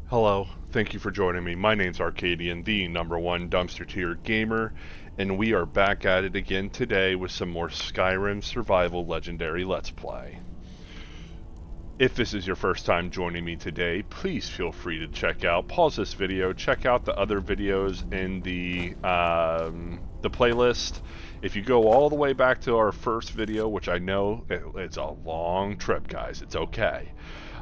Hello, thank you for joining me. My name's Arcadian, the #1 dumpster tier gamer, and we are back at it again today with some more Skyrim Survival Legendary Let's Play. If this is your first time joining me today, please feel free to pause this video, check out the other videos in the playlist. If you go all the way back to our first video, which I know it's a long trip, guys, it's okay.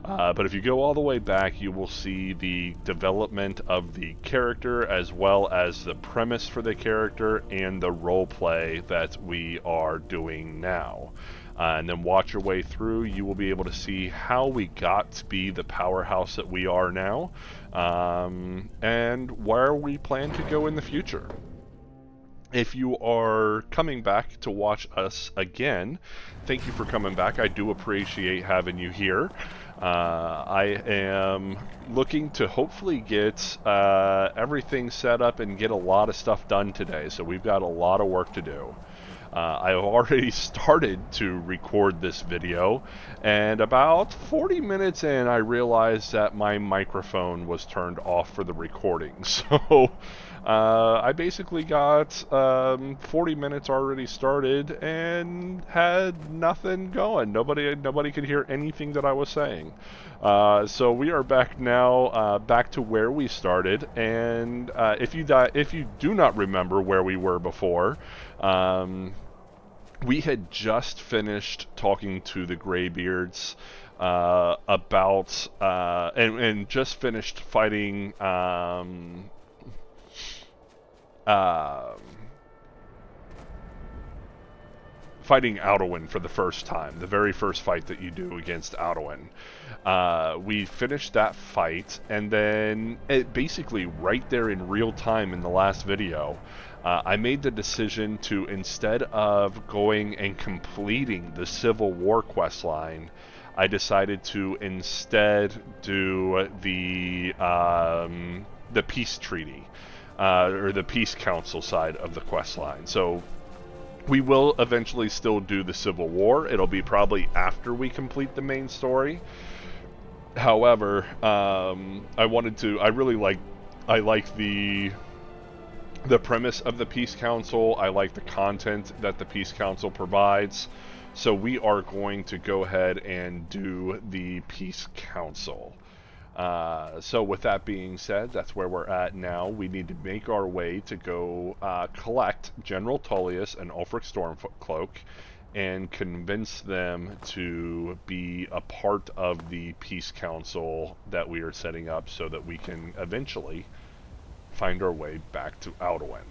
But if you go all the way back, you will see the development of the character as well as the premise for the character and the role play that we are doing now. And then watch your way through, you will be able to see how we got to be the powerhouse that we are now, and where we plan to go in the future. If you are coming back to watch us again, thank you for coming back. I do appreciate having you here. I am looking to hopefully get everything set up and get a lot of stuff done today, so we've got a lot of work to do. I have already started to record this video, and about 40 minutes in, I realized that my microphone was turned off for the recording. So I basically got 40 minutes already started and had nothing going. Nobody could hear anything that I was saying. So we are back now, back to where we started. And if you do not remember where we were before, we had just finished talking to the Greybeards about and just finished fighting fighting Alduin for the first time, the very first fight that you do against Alduin. We finished that fight, and then basically right there in real time in the last video, I made the decision to, instead of going and completing the Civil War questline, I decided to instead do the peace treaty, or the peace council side of the questline. So we will eventually still do the Civil War. It'll be probably after we complete the main story. However, I like the premise of the Peace Council. I like the content that the Peace Council provides. So we are going to go ahead and do the Peace Council. So with that being said, that's where we're at now. We need to make our way to go collect General Tullius and Ulfric Stormcloak and convince them to be a part of the Peace Council that we are setting up so that we can eventually find our way back to Alduin.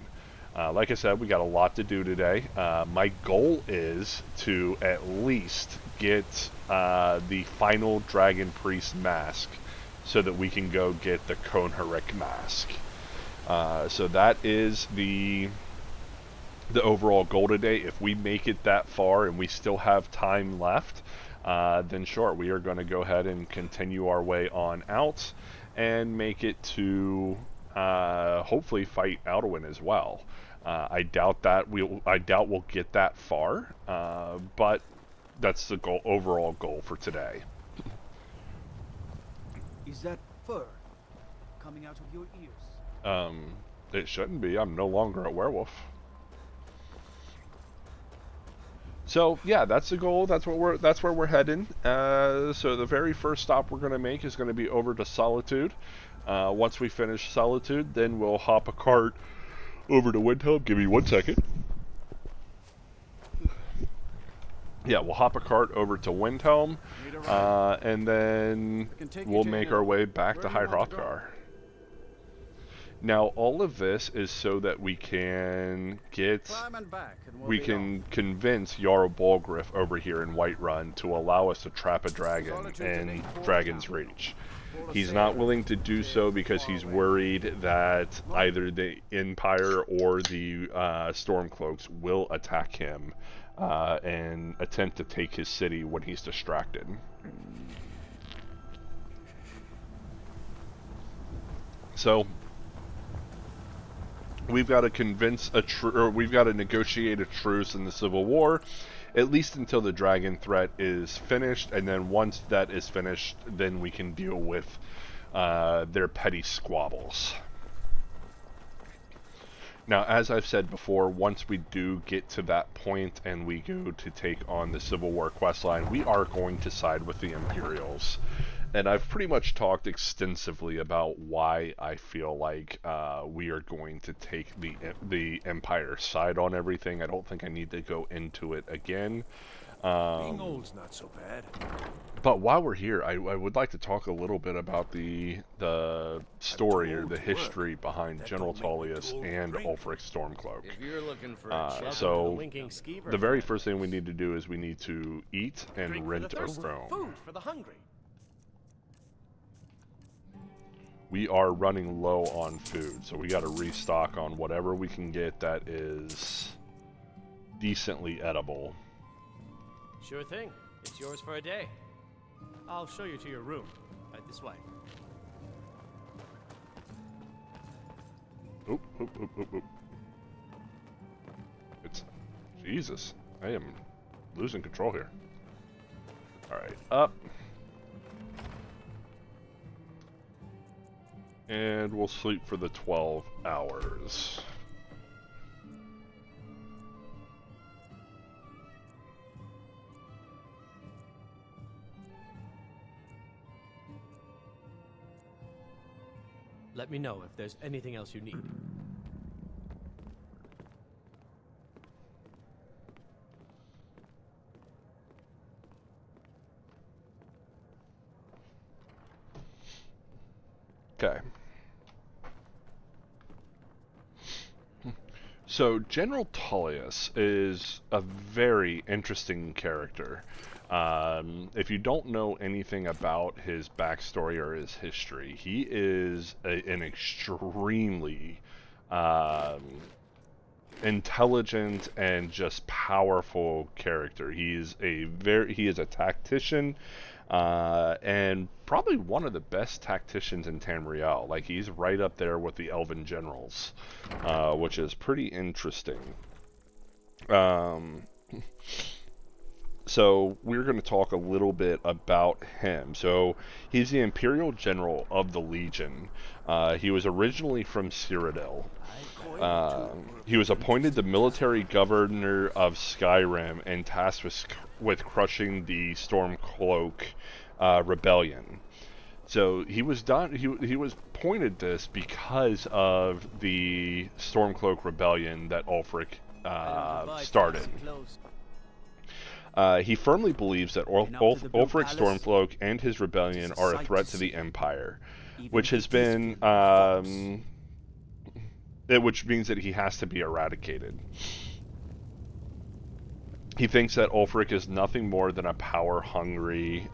Like I said, we got a lot to do today. My goal is to at least get the final Dragon Priest mask so that we can go get the Konharik mask. So that is the overall goal today. If we make it that far and we still have time left, then sure, we are going to go ahead and continue our way on out and make it to hopefully fight Alduin as well. I doubt we'll get that far, but that's the overall goal for today. Is that fur coming out of your ears? It shouldn't be. I'm no longer a werewolf. So yeah, that's the goal. That's where we're heading. So the very first stop we're going to make is going to be over to Solitude. Once we finish Solitude, then we'll hop a cart over to Windhelm. Give me 1 second. Yeah, we'll hop a cart over to Windhelm, and then we'll make our way back to High Hrothgar. Now, all of this is so that we can convince Jarl Balgruuf over here in Whiterun to allow us to trap a dragon in Dragon's Reach. He's not willing to do so because he's worried that either the Empire or the Stormcloaks will attack him and attempt to take his city when he's distracted. So we've got to we've got to negotiate a truce in the Civil War, at least until the dragon threat is finished, and then once that is finished, then we can deal with their petty squabbles. Now, as I've said before, once we do get to that point and we go to take on the Civil War questline, we are going to side with the Imperials. And I've pretty much talked extensively about why I feel like we are going to take the Empire side on everything. I don't think I need to go into it again. Being old's not so bad. But while we're here, I would like to talk a little bit about the story or the history behind General Tullius and Ulfric's Stormcloak. If you're looking for a so the very first thing we need to do is we need to eat and rent a room. Food for the hungry. We are running low on food, so we got to restock on whatever we can get that is decently edible. Sure thing. It's yours for a day. I'll show you to your room. Right this way. Oop, oop, oop, oop, oop. It's... Jesus. I am losing control here. Alright, up. And we'll sleep for the 12 hours. Let me know if there's anything else you need. Okay. So General Tullius is a very interesting character. If you don't know anything about his backstory or his history, he is an extremely intelligent and just powerful character. He is a tactician, and probably one of the best tacticians in Tamriel. Like, he's right up there with the Elven generals, which is pretty interesting. So we're going to talk a little bit about him. So he's the Imperial General of the Legion. He was originally from Cyrodiil. He was appointed the military governor of Skyrim and tasked with crushing the Stormcloak rebellion. So he was appointed this because of the Stormcloak rebellion that Ulfric started. He firmly believes that Ulfric Stormcloak and his rebellion are a threat to the Empire, which has been, which means that he has to be eradicated. He thinks that Ulfric is nothing more than a power-hungry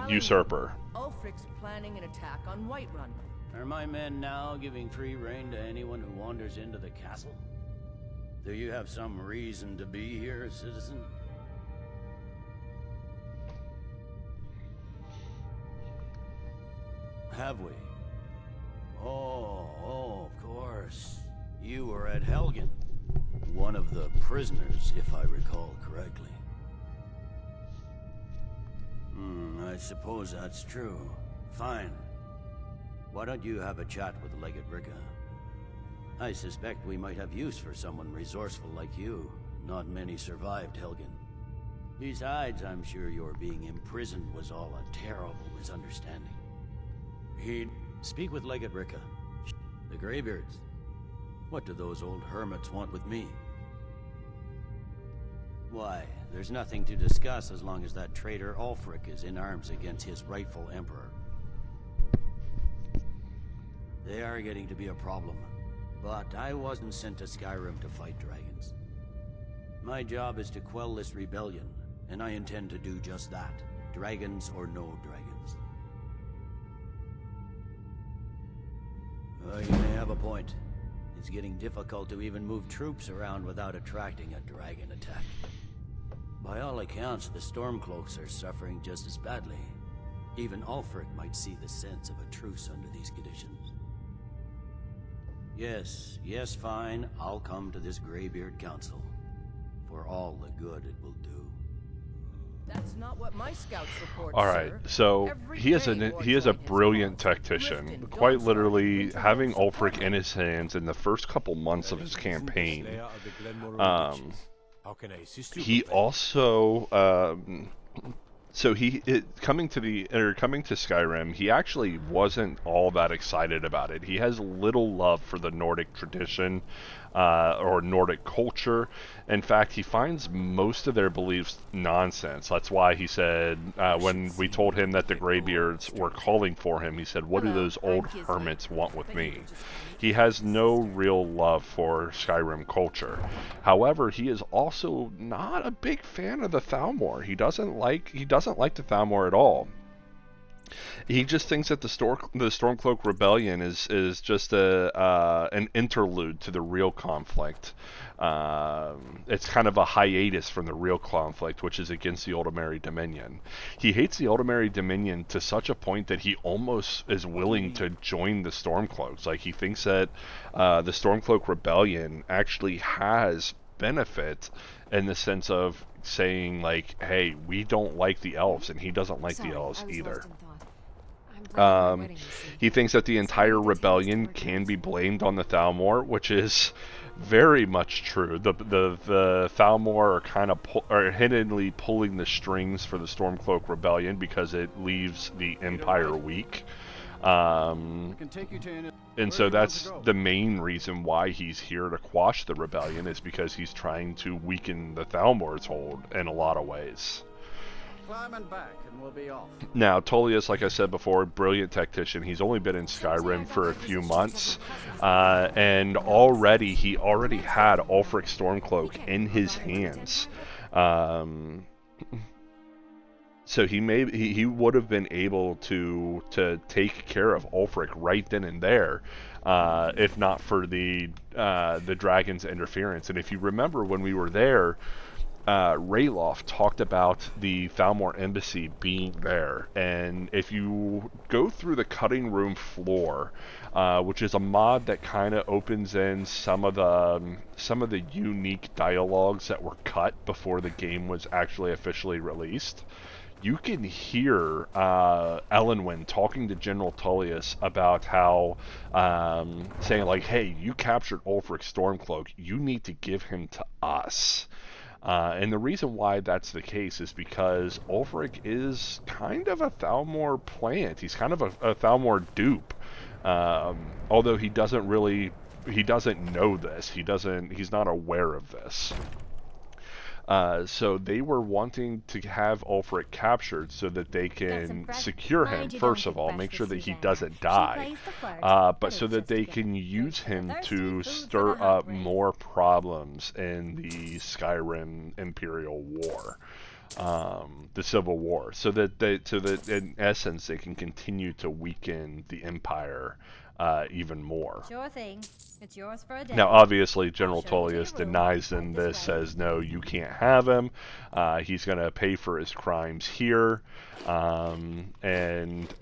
usurper. Ulfric's planning an attack on Whiterun. Are my men now giving free rein to anyone who wanders into the castle? Do you have some reason to be here, citizen? Have we? Oh, of course. You were at Helgen. One of the prisoners, if I recall correctly. I suppose that's true. Fine. Why don't you have a chat with Legate Ricca? I suspect we might have use for someone resourceful like you. Not many survived Helgen. Besides, I'm sure your being imprisoned was all a terrible misunderstanding. He'd speak with Legate Ricca. The Greybeards. What do those old hermits want with me? Why, there's nothing to discuss as long as that traitor Ulfric is in arms against his rightful emperor. They are getting to be a problem, but I wasn't sent to Skyrim to fight dragons. My job is to quell this rebellion, and I intend to do just that, dragons or no dragons. You may have a point. It's getting difficult to even move troops around without attracting a dragon attack. By all accounts, the Stormcloaks are suffering just as badly. Even Ulfric might see the sense of a truce under these conditions. Yes, fine. I'll come to this Greybeard Council. For all the good it will do. That's not what my scouts report, All right, sir. so Every he is day he is a more giant brilliant cause. tactician. Riften, Quite Dawnstrike, literally, Winterhold having support Ulfric me. in his hands in the first couple months of his campaign. How can I assist you, He companion? also so coming to Skyrim, he actually wasn't all that excited about it. He has little love for the Nordic tradition or Nordic culture. In fact, he finds most of their beliefs nonsense. That's why he said when we told him that the Greybeards were calling for him, he said, "What do those old hermits want with me?" He has no real love for Skyrim culture. However, he is also not a big fan of the Thalmor. He doesn't like the Thalmor at all. He just thinks that the Stormcloak Rebellion is just an interlude to the real conflict. It's kind of a hiatus from the real conflict, which is against the Ultimary Dominion. He hates the Ultimary Dominion to such a point that he almost is willing to join the Stormcloaks. Like, he thinks that the Stormcloak Rebellion actually has benefit in the sense of saying, like, hey, we don't like the elves, and he doesn't like the elves either. He thinks that the entire rebellion can be blamed on the Thalmor, which is very much true. The Thalmor are kind of hiddenly pulling the strings for the Stormcloak Rebellion because it leaves the Empire weak. And so that's the main reason why he's here to quash the rebellion, is because he's trying to weaken the Thalmor's hold in a lot of ways. Climb and back, and we'll be off. Now, Tullius, like I said before, brilliant tactician. He's only been in Skyrim for a few months, and he already had Ulfric Stormcloak in his hands. So he would have been able to take care of Ulfric right then and there, if not for the dragon's interference. And if you remember when we were there, Rayloff talked about the Thalmor embassy being there, and if you go through the cutting room floor, which is a mod that kind of opens in some of the unique dialogues that were cut before the game was actually officially released, you can hear Elenwen talking to General Tullius about how, saying like, hey, you captured Ulfric Stormcloak, you need to give him to us. And the reason why that's the case is because Ulfric is kind of a Thalmor plant. He's kind of a Thalmor dupe. Although he doesn't know this. He's not aware of this. So they were wanting to have Ulfric captured so that they can secure him, first of all, make sure that he doesn't die, but so that they can use him to stir up more problems in the Skyrim Imperial War, the Civil War, so that in essence they can continue to weaken the Empire even more. Sure thing. It's yours for a day. Now, obviously, General Tullius denies them this, says, no, you can't have him. He's going to pay for his crimes here, and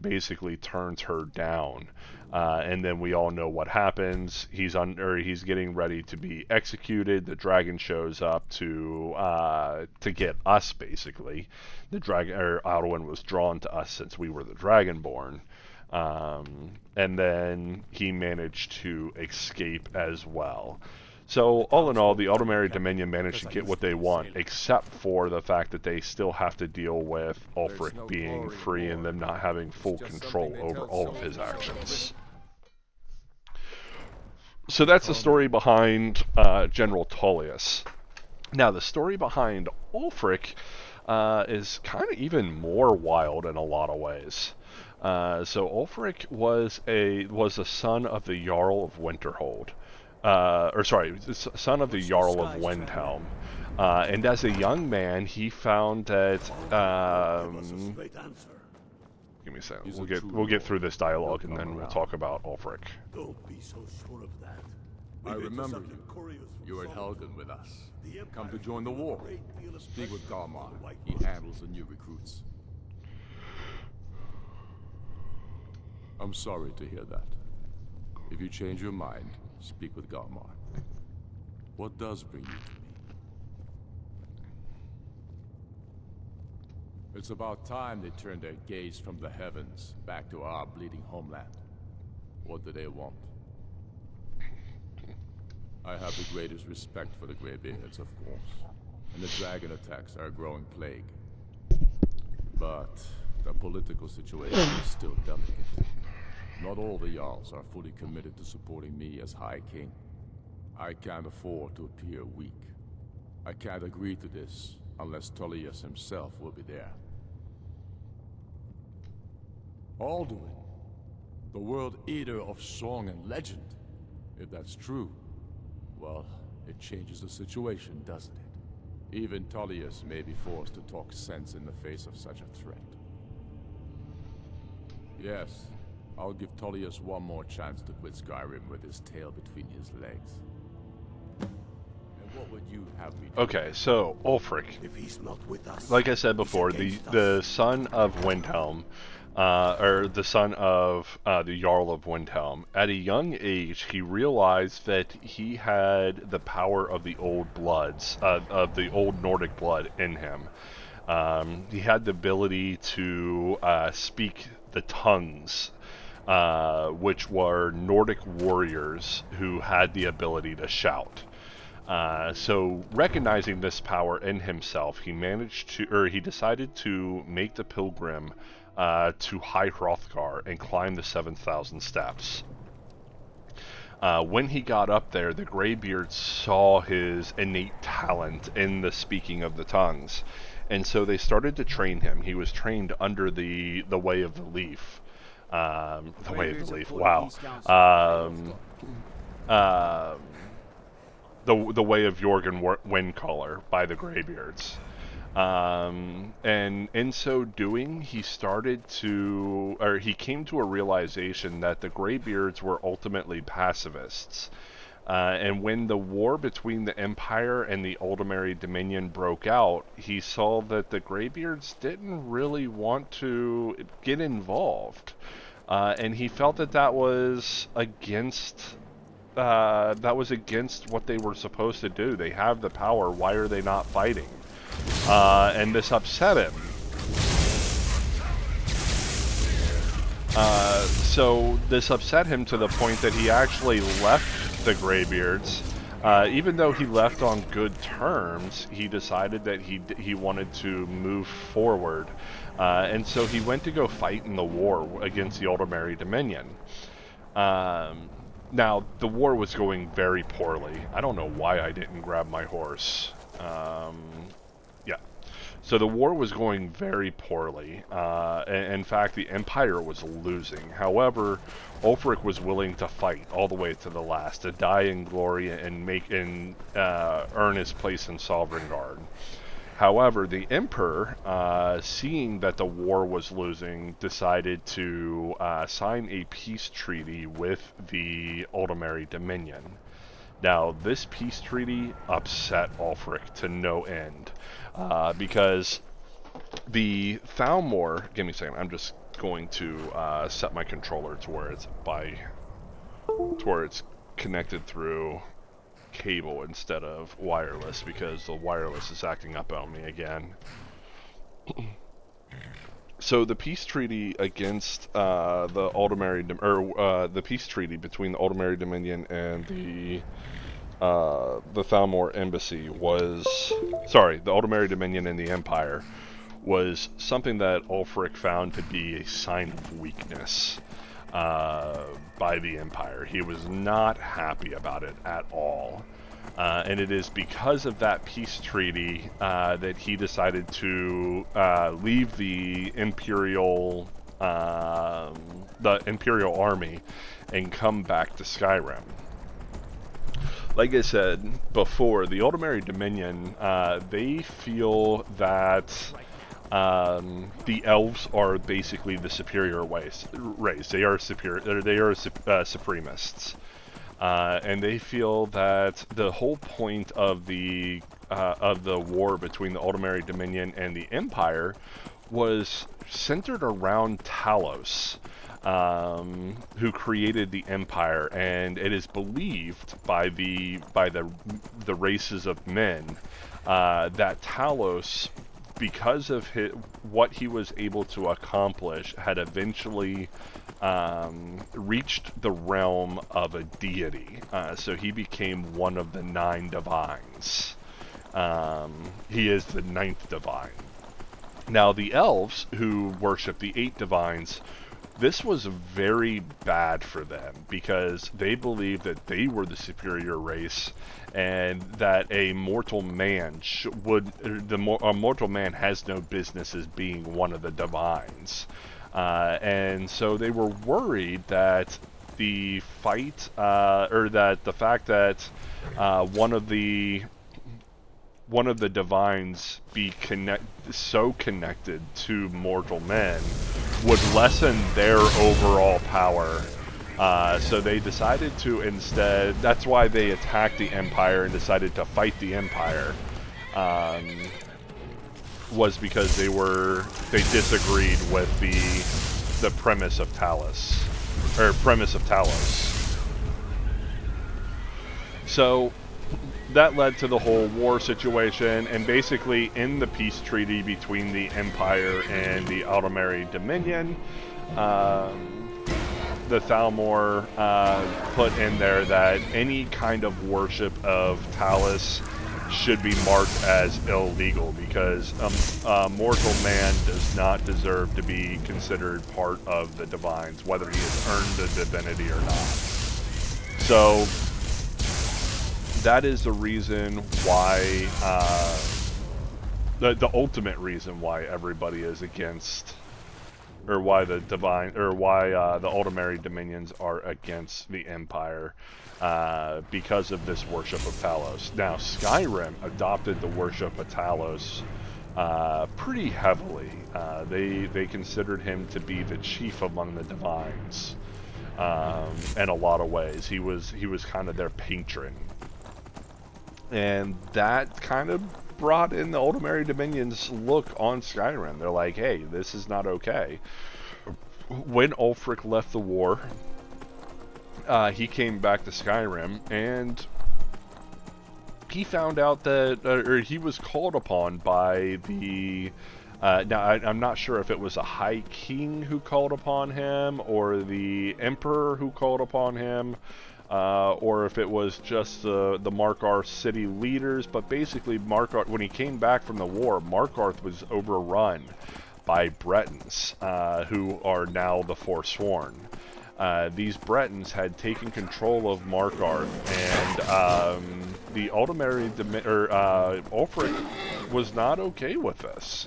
basically turns her down. And then we all know what happens. He's getting ready to be executed. The dragon shows up to get us, basically. Alduin was drawn to us since we were the Dragonborn. And then he managed to escape as well. So all in all, the Ultimary Dominion managed to get what they want, except for the fact that they still have to deal with Ulfric being free and them not having full control over all of his actions. So that's the story behind General Tullius. Now, the story behind Ulfric is kind of even more wild in a lot of ways. So Ulfric was a son of the Jarl of Winterhold, son of the Jarl of Windhelm, and as a young man, he found that. Give me a second. We'll get through this dialogue and then we'll talk about Ulfric. Don't be so sure of that. I remember you. You were at Helgen with us. Come to join the war. Speak with Garmar. He handles the new recruits. I'm sorry to hear that. If you change your mind, speak with Garmar. What does bring you to me? It's about time they turned their gaze from the heavens back to our bleeding homeland. What do they want? I have the greatest respect for the Greybeards, of course, and the dragon attacks are a growing plague. But the political situation is still delicate. Not all the Jarls are fully committed to supporting me as High King. I can't afford to appear weak. I can't agree to this unless Tullius himself will be there. Alduin, the World Eater of song and legend. If that's true, well, it changes the situation, doesn't it? Even Tullius may be forced to talk sense in the face of such a threat. Yes, I'll give Tullius one more chance to quit Skyrim with his tail between his legs. And what would you have me do? Okay, so Ulfric, If he's not with us, like I said before, the son of Windhelm, or the son of the Jarl of Windhelm, at a young age, he realized that he had the power of the old bloods, of the old Nordic blood in him. He had the ability to speak the tongues, which were Nordic warriors who had the ability to shout. So recognizing this power in himself, he decided to make the pilgrim to High Hrothgar and climb the 7,000 steps. When he got up there, the Greybeards saw his innate talent in the speaking of the tongues, and so they started to train him. He was trained under the Way of the Leaf. The Way of the Leaf, wow. The Way of Jorgen Windcaller by the Greybeards. And in so doing, he came to a realization that the Greybeards were ultimately pacifists. And when the war between the Empire and the Aldmeri Dominion broke out, he saw that the Greybeards didn't really want to get involved. And he felt that was against what they were supposed to do. They have the power. Why are they not fighting? And this upset him. So this upset him to the point that he actually left the Greybeards. Even though he left on good terms, he decided that he wanted to move forward. And so he went to go fight in the war against the Aldmeri Dominion. Now, the war was going very poorly. I don't know why I didn't grab my horse. Yeah. So the war was going very poorly. In fact, the Empire was losing. However, Ulfric was willing to fight all the way to the last, to die in glory and earn his place in Soverigngaurde. However, the Emperor, seeing that the war was losing, decided to sign a peace treaty with the Aldmeri Dominion. Now, this peace treaty upset Ulfric to no end, because the Thalmor... Give me a second, I'm just going to set my controller to where it's connected through cable instead of wireless, because the wireless is acting up on me again. So the peace treaty against the Aldmeri, the peace treaty between the Aldmeri Dominion and the Thalmor Embassy was, sorry, the Aldmeri Dominion and the Empire was something that Ulfric found to be a sign of weakness by the Empire. He was not happy about it at all. And it is because of that peace treaty that he decided to leave the Imperial army and come back to Skyrim. Like I said before, the Aldmeri Dominion, they feel that the elves are basically the superior race. They are superior. They are supremists. And they feel that the whole point of the war between the Aldmeri Dominion and the Empire was centered around Talos, who created the Empire, and it is believed by the races of men that Talos because of what he was able to accomplish, had eventually reached the realm of a deity. So he became one of the 9 divines. He is the 9th divine. Now, the elves, who worship the 8 divines, this was very bad for them because they believed that they were the superior race and that a mortal man a mortal man has no business as being one of the divines. And so they were worried that the fight, or that the fact that one of the divines be so connected to mortal men would lessen their overall power. So they decided to instead, that's why they attacked the Empire and decided to fight the Empire, was because they disagreed with the premise of Talos. So that led to the whole war situation, and basically in the peace treaty between the Empire and the Aldmeri Dominion, the Thalmor put in there that any kind of worship of Talos should be marked as illegal because a mortal man does not deserve to be considered part of the divines, whether he has earned the divinity or not. So that is the reason why, the ultimate reason why everybody is against, or why the Aldmeri Dominions are against the Empire, because of this worship of Talos. Now, Skyrim adopted the worship of Talos pretty heavily. They considered him to be the chief among the divines, in a lot of ways. He was kind of their patron. And that kind of brought in the Aldmeri Dominion's look on Skyrim. They're like, hey, this is not okay. When Ulfric left the war, he came back to Skyrim, and he found out that, or he was called upon by the, now I'm not sure if it was a High King who called upon him, or the Emperor who called upon him, or if it was just the Markarth city leaders. But basically, Markarth, when he came back from the war, Markarth was overrun by Bretons, who are now the Forsworn. These Bretons had taken control of Markarth, and the Aldmeri, Ulfric was not okay with this.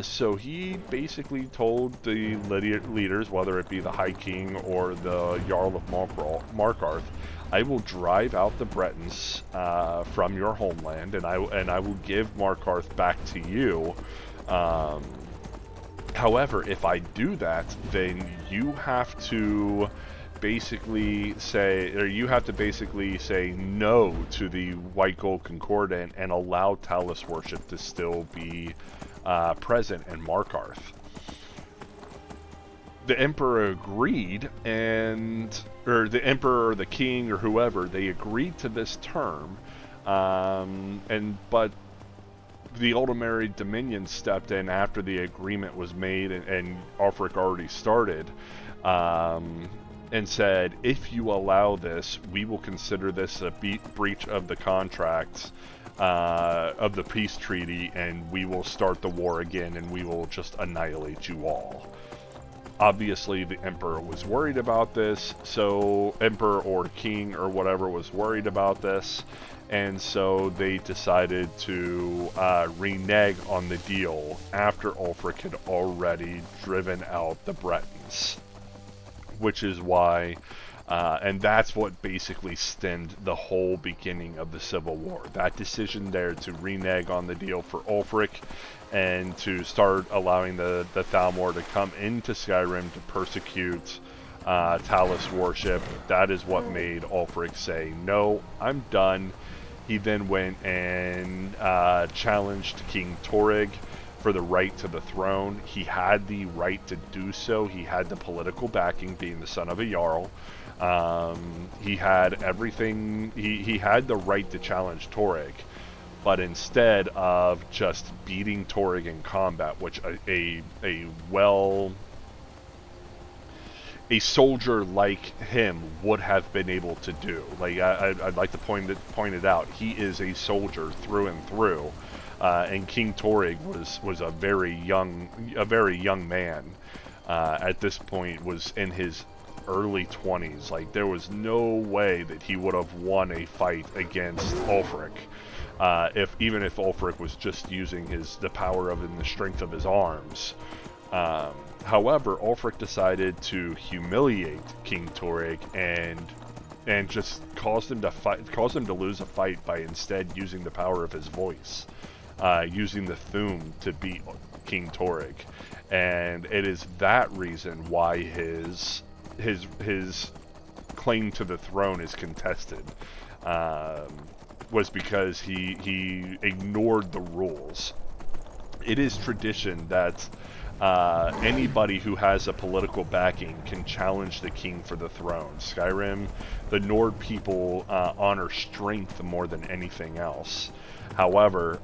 So he basically told the leaders, whether it be the High King or the Jarl of Markarth, I will drive out the Bretons from your homeland, and I will give Markarth back to you. However, if I do that, then you have to basically say no to the White Gold Concordant and allow Talos worship to still be present in Markarth. The Emperor agreed, or the Emperor or the King or whoever, they agreed to this term, but the Aldmeri Dominion stepped in after the agreement was made and Ulfric already started, and said, if you allow this, we will consider this a breach of the contracts, of the peace treaty, and we will start the war again, and we will just annihilate you all. Obviously, the Emperor was worried about this, so Emperor or King or whatever was worried about this, and so they decided to renege on the deal after Ulfric had already driven out the Bretons. Which is why, and that's what basically stemmed the whole beginning of the Civil War. That decision there to renege on the deal for Ulfric and to start allowing the Thalmor to come into Skyrim to persecute Talos worship, that is what made Ulfric say, no, I'm done. He then went and challenged King Torrig for the right to the throne. He had the right to do so. He had the political backing, being the son of a Jarl. He had everything. He had the right to challenge Torrig. but instead of just beating Torrig in combat, which a soldier like him would have been able to do. Like I'd like to point it out. He is a soldier through and through, and King Torrig was a very young man. At this point, was in his early 20s. Like there was no way that he would have won a fight against Ulfric. Even if Ulfric was just using the power of and the strength of his arms. However, Ulfric decided to humiliate King Torrig and just caused him to lose a fight by instead using the power of his voice, using the Thu'um to beat King Torrig, and it is that reason why his claim to the throne is contested. Was because he ignored the rules. It is tradition that anybody who has a political backing can challenge the king for the throne. Skyrim, the Nord people honor strength more than anything else. However,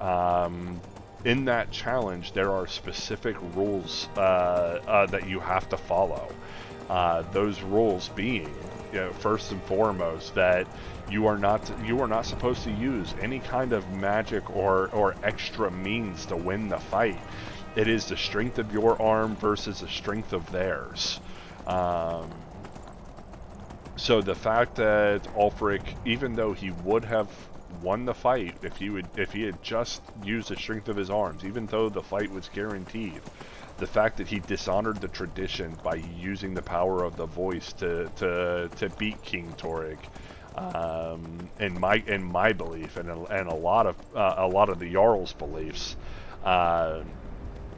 in that challenge, there are specific rules that you have to follow. Those rules being, first and foremost, that you are not supposed to use any kind of magic or extra means to win the fight. It is the strength of your arm versus the strength of theirs. So the fact that Ulfric, even though he would have won the fight if he had just used the strength of his arms, even though the fight was guaranteed, the fact that he dishonored the tradition by using the power of the voice to beat King Torrig, in my belief, and a lot of the Jarl's beliefs,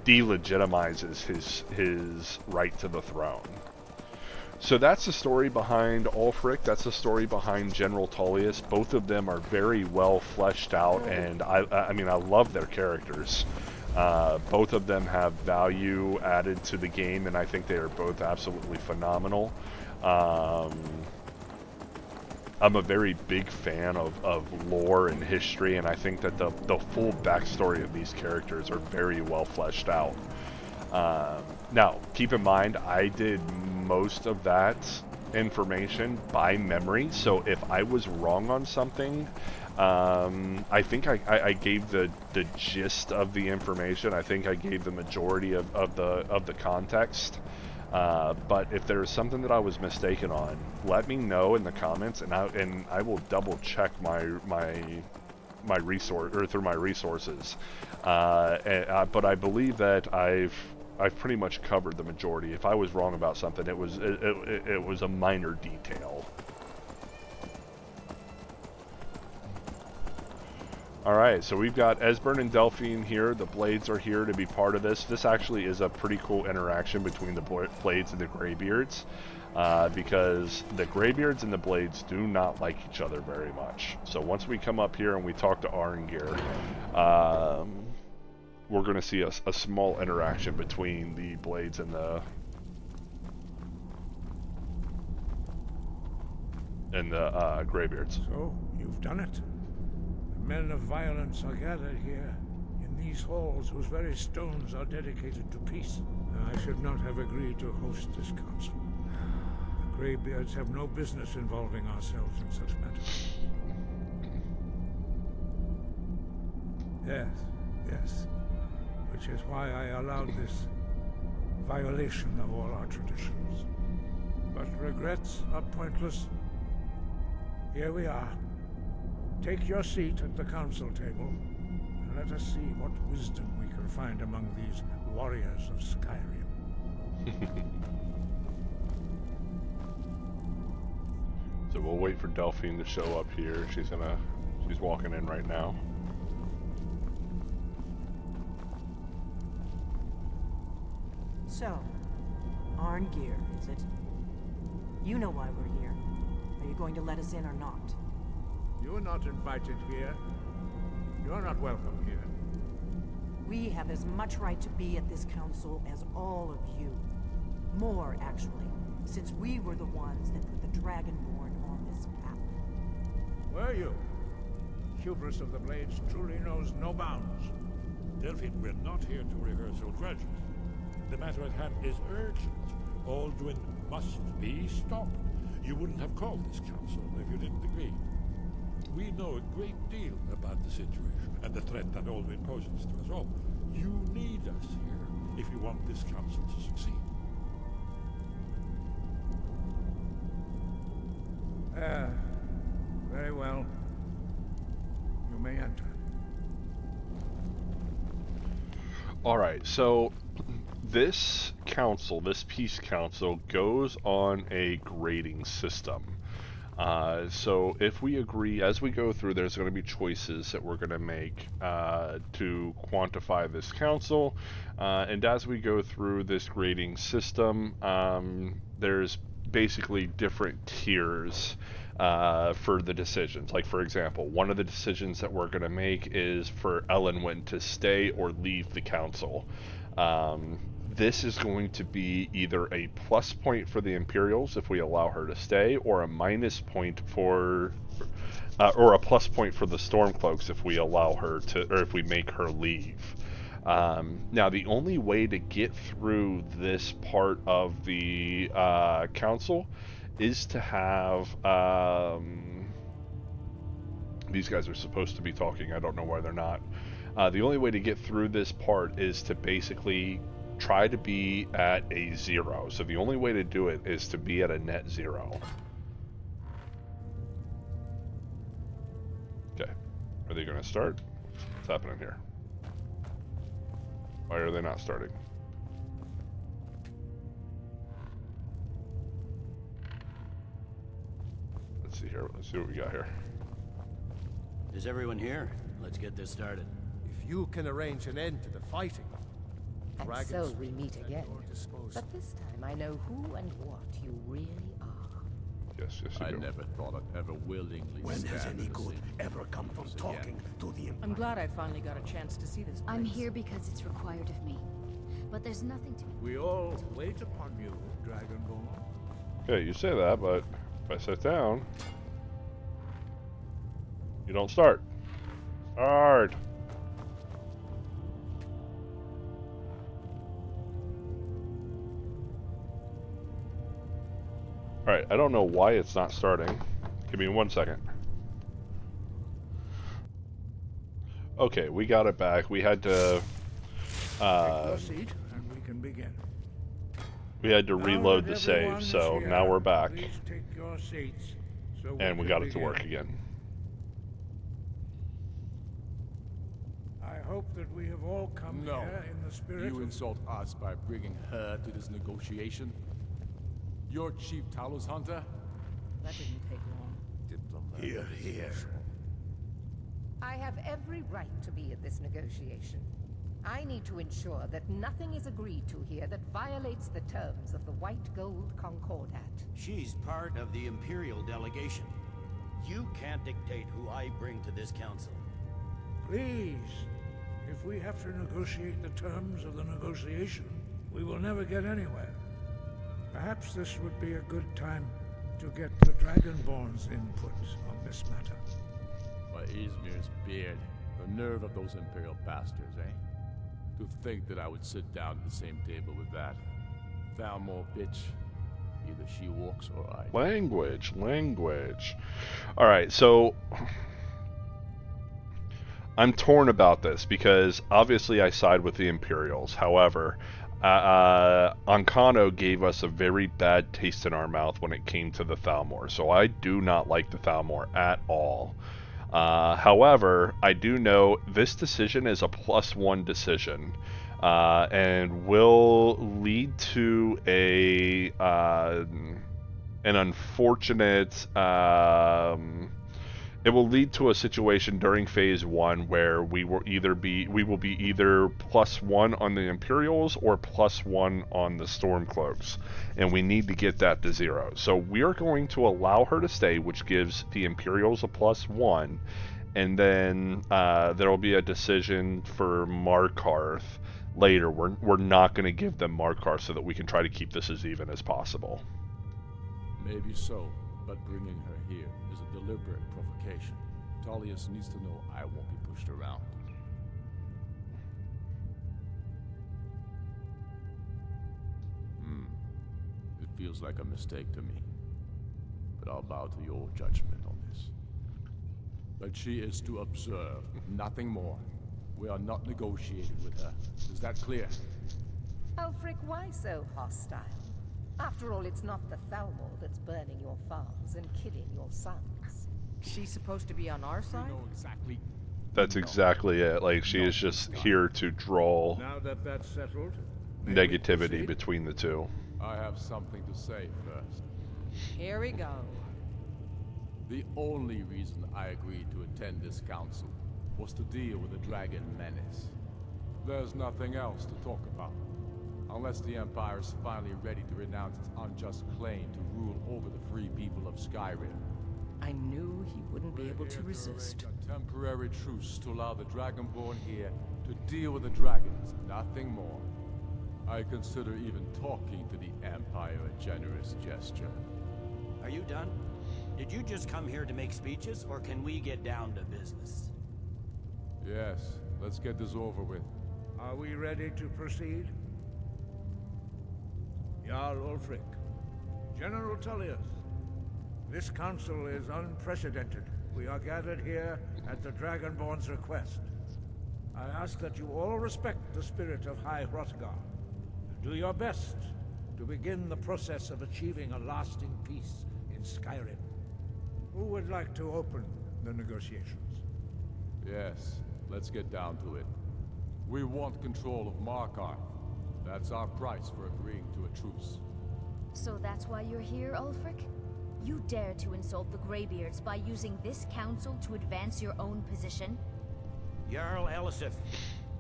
delegitimizes his right to the throne. So that's the story behind Ulfric. That's the story behind General Tullius. Both of them are very well fleshed out, and I mean I love their characters. Both of them have value added to the game, and I think they are both absolutely phenomenal. I'm a very big fan of lore and history, and I think that the full backstory of these characters are very well fleshed out. Now, keep in mind, I did most of that information by memory, so if I was wrong on something, I think I gave the gist of the information. I think I gave the majority of the context. But if there is something that I was mistaken on, let me know in the comments, and I will double check my resource, or through my resources. But I believe that I've pretty much covered the majority. If I was wrong about something, it was a minor detail. Alright, so we've got Esbern and Delphine here. The Blades are here to be part of this. This actually is a pretty cool interaction between the Blades and the Greybeards, because the Greybeards and the Blades do not like each other very much. So once we come up here and we talk to Arngir, we're going to see a small interaction between the Blades and the Greybeards. So, you've done it. Men of violence are gathered here, in these halls whose very stones are dedicated to peace. I should not have agreed to host this council. The Greybeards have no business involving ourselves in such matters. Yes. Which is why I allowed this violation of all our traditions. But regrets are pointless. Here we are. Take your seat at the council table, and let us see what wisdom we can find among these warriors of Skyrim. So we'll wait for Delphine to show up here. She's walking in right now. So, Arngir, is it? You know why we're here. Are you going to let us in or not? You're not invited here. You're not welcome here. We have as much right to be at this council as all of you. More, actually, since we were the ones that put the Dragonborn on this path. Were you? hubris of the Blades truly knows no bounds. Delphine, we're not here to rehearse old grudges. The matter at hand is urgent. Alduin must be stopped. You wouldn't have called this council if you didn't agree. We know a great deal about the situation and the threat that Alduin poses to us all. You need us here if you want this council to succeed. Very well. You may enter. Alright, so this council, this peace council, goes on a grading system. So if we agree, as we go through, there's going to be choices that we're going to make to quantify this council. And as we go through this grading system, there's basically different tiers for the decisions. Like, for example, one of the decisions that we're going to make is for Elenwen to stay or leave the council. This is going to be either a plus point for the Imperials if we allow her to stay, or a minus point for, or a plus point for the Stormcloaks if we allow her to, or if we make her leave. Now, the only way to get through this part of the council is to have, these guys are supposed to be talking, I don't know why they're not. The only way to get through this part is to basically try to be at a 0. So the only way to do it is to be at a net 0. Okay. Are they going to start? What's happening here? Why are they not starting? Let's see here. Let's see what we got here. Is everyone here? Let's get this started. If you can arrange an end to the fighting, and so we meet again. But this time I know who and what you really are. Yes, yes, you I do. never thought I'd ever willingly When has stand any in the good same ever come from place talking again. to the Empire? I'm glad I finally got a chance to see this place. I'm here because it's required of me. But there's nothing to... We all wait upon you, Dragonborn. Okay, you say that, but if I sit down, you don't start. Start! Alright, I don't know why it's not starting. Give me 1 second. Okay, we got it back. We had to... Take your seat, and we can begin. we had to reload the Now that save, everyone so is now here, we're back. Please take your seats, so And we can got it to begin. work again. I hope that we have all come No. here in the spirit You of... insult us by bringing her to this negotiation? Your chief Talos hunter? That didn't take long. Diplomat. Here, here. I have every right to be at this negotiation. I need to ensure that nothing is agreed to here that violates the terms of the White Gold Concordat. She's part of the Imperial delegation. You can't dictate who I bring to this council. Please, if we have to negotiate the terms of the negotiation, we will never get anywhere. Perhaps this would be a good time to get the Dragonborn's input on this matter. By Izmir's beard. The nerve of those Imperial bastards, eh? To think that I would sit down at the same table with that. Thalmor bitch. Either she walks or I. Language, language. Alright, so... I'm torn about this, because obviously I side with the Imperials. However, Ancano gave us a very bad taste in our mouth when it came to the Thalmor, so I do not like the Thalmor at all. However, I do know this decision is a +1 decision, and will lead to an unfortunate, it will lead to a situation during Phase 1 where we will be either +1 on the Imperials or +1 on the Stormcloaks, and we need to get that to 0. So we are going to allow her to stay, which gives the Imperials a +1, and then there will be a decision for Markarth later. We're not going to give them Markarth so that we can try to keep this as even as possible. Maybe so, but bringing her here is a deliberate provocation. Tullius needs to know I won't be pushed around. It feels like a mistake to me. But I'll bow to your judgment on this. But she is to observe, nothing more. We are not negotiating with her. Is that clear? Ulfric, why so hostile? After all, it's not the Thalmor that's burning your farms and killing your sons. She's supposed to be on our side? No, exactly. That's exactly it. Like, she is just here to draw Now that that's settled, may we negativity proceed? between the two. I have something to say first. Here we go. The only reason I agreed to attend this council was to deal with the dragon menace. There's nothing else to talk about. Unless the Empire is finally ready to renounce its unjust claim to rule over the free people of Skyrim. I knew he wouldn't be able to resist. A temporary truce to allow the Dragonborn here to deal with the dragons, nothing more. I consider even talking to the Empire a generous gesture. Are you done? Did you just come here to make speeches, or can we get down to business? Yes, let's get this over with. Are we ready to proceed? Jarl Ulfric, General Tullius, this council is unprecedented. We are gathered here at the Dragonborn's request. I ask that you all respect the spirit of High Hrothgar, and do your best to begin the process of achieving a lasting peace in Skyrim. Who would like to open the negotiations? Yes, let's get down to it. We want control of Markarth. That's our price for agreeing to a truce. So that's why you're here, Ulfric? You dare to insult the Greybeards by using this council to advance your own position? Jarl Elisif.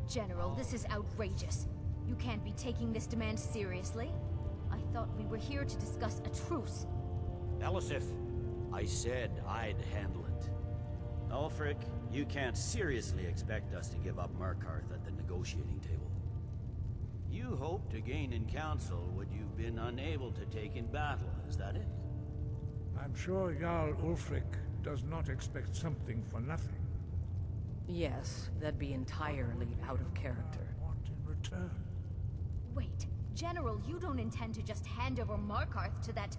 General, this is outrageous. You can't be taking this demand seriously. I thought we were here to discuss a truce. Elisif, I said I'd handle it. Ulfric, you can't seriously expect us to give up Markarth at the negotiating table. You hoped to gain in council what you've been unable to take in battle, is that it? I'm sure Jarl Ulfric does not expect something for nothing. Yes, that'd be entirely out of character. What in return? Wait, General, you don't intend to just hand over Markarth to that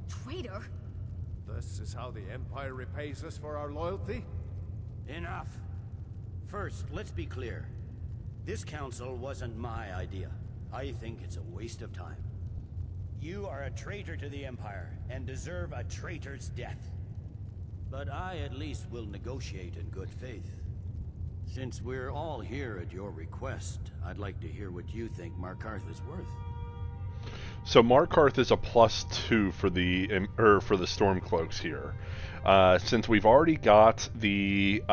traitor? This is how the Empire repays us for our loyalty? Enough. First, let's be clear. This council wasn't my idea. I think it's a waste of time. You are a traitor to the Empire, and deserve a traitor's death. But I at least will negotiate in good faith. Since we're all here at your request, I'd like to hear what you think Markarth is worth. So Markarth is a +2 for the Stormcloaks here. Since we've already got the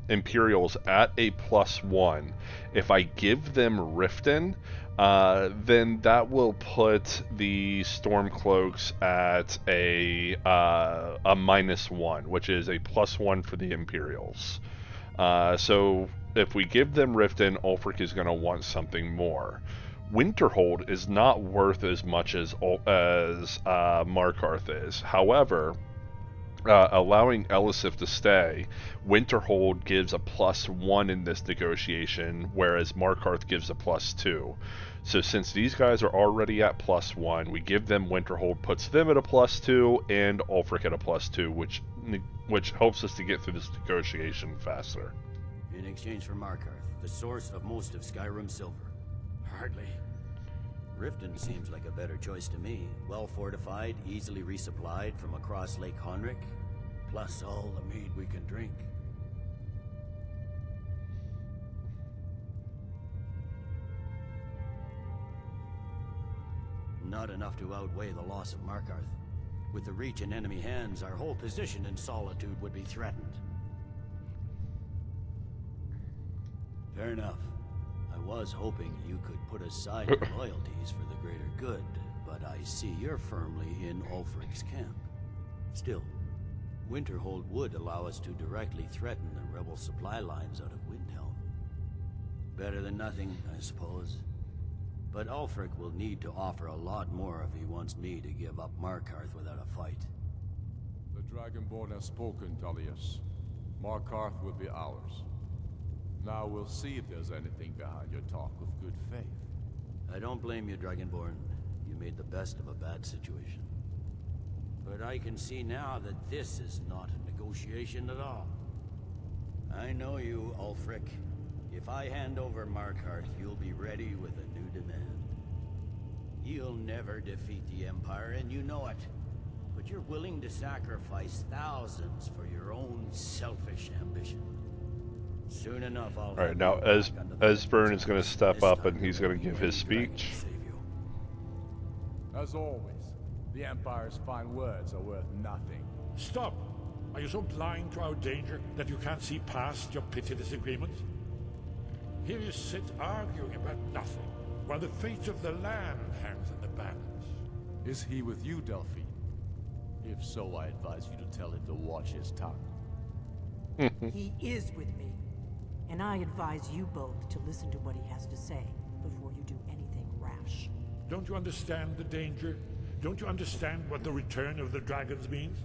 Imperials at a +1, if I give them Riften, then that will put the Stormcloaks at a -1, which is a +1 for the Imperials. So if we give them Riften, Ulfric is going to want something more. Winterhold is not worth as much as Markarth is. However, allowing Elisif to stay, Winterhold gives a +1 in this negotiation, whereas Markarth gives a +2. So since these guys are already at +1, we give them Winterhold, puts them at a +2, and Ulfric at a +2, which helps us to get through this negotiation faster. In exchange for Markarth, the source of most of Skyrim's silver. Hardly. Riften seems like a better choice to me. Well fortified, easily resupplied from across Lake Honric, plus all the mead we can drink. Not enough to outweigh the loss of Markarth. With the Reach in enemy hands, our whole position in Solitude would be threatened. Fair enough. I was hoping you could put aside your loyalties for the greater good, but I see you're firmly in Ulfric's camp. Still, Winterhold would allow us to directly threaten the rebel supply lines out of Windhelm. Better than nothing, I suppose. But Ulfric will need to offer a lot more if he wants me to give up Markarth without a fight. The Dragonborn has spoken, Tullius. Markarth will be ours. Now we'll see if there's anything behind your talk of good faith. I don't blame you, Dragonborn. You made the best of a bad situation. But I can see now that this is not a negotiation at all. I know you, Ulfric. If I hand over Markarth, you'll be ready with a new demand. You'll never defeat the Empire, and you know it. But you're willing to sacrifice thousands for your own selfish ambition. Soon enough, I'll... Alright, now Esbern is going to step up and he's going to give his speech. As always, the Empire's fine words are worth nothing. Stop! Are you so blind to our danger that you can't see past your petty disagreements? Here you sit arguing about nothing, while the fate of the land hangs in the balance. Is he with you, Delphine? If so, I advise you to tell him to watch his tongue. He is with me. And I advise you both to listen to what he has to say before you do anything rash. Don't you understand the danger? Don't you understand what the return of the dragons means?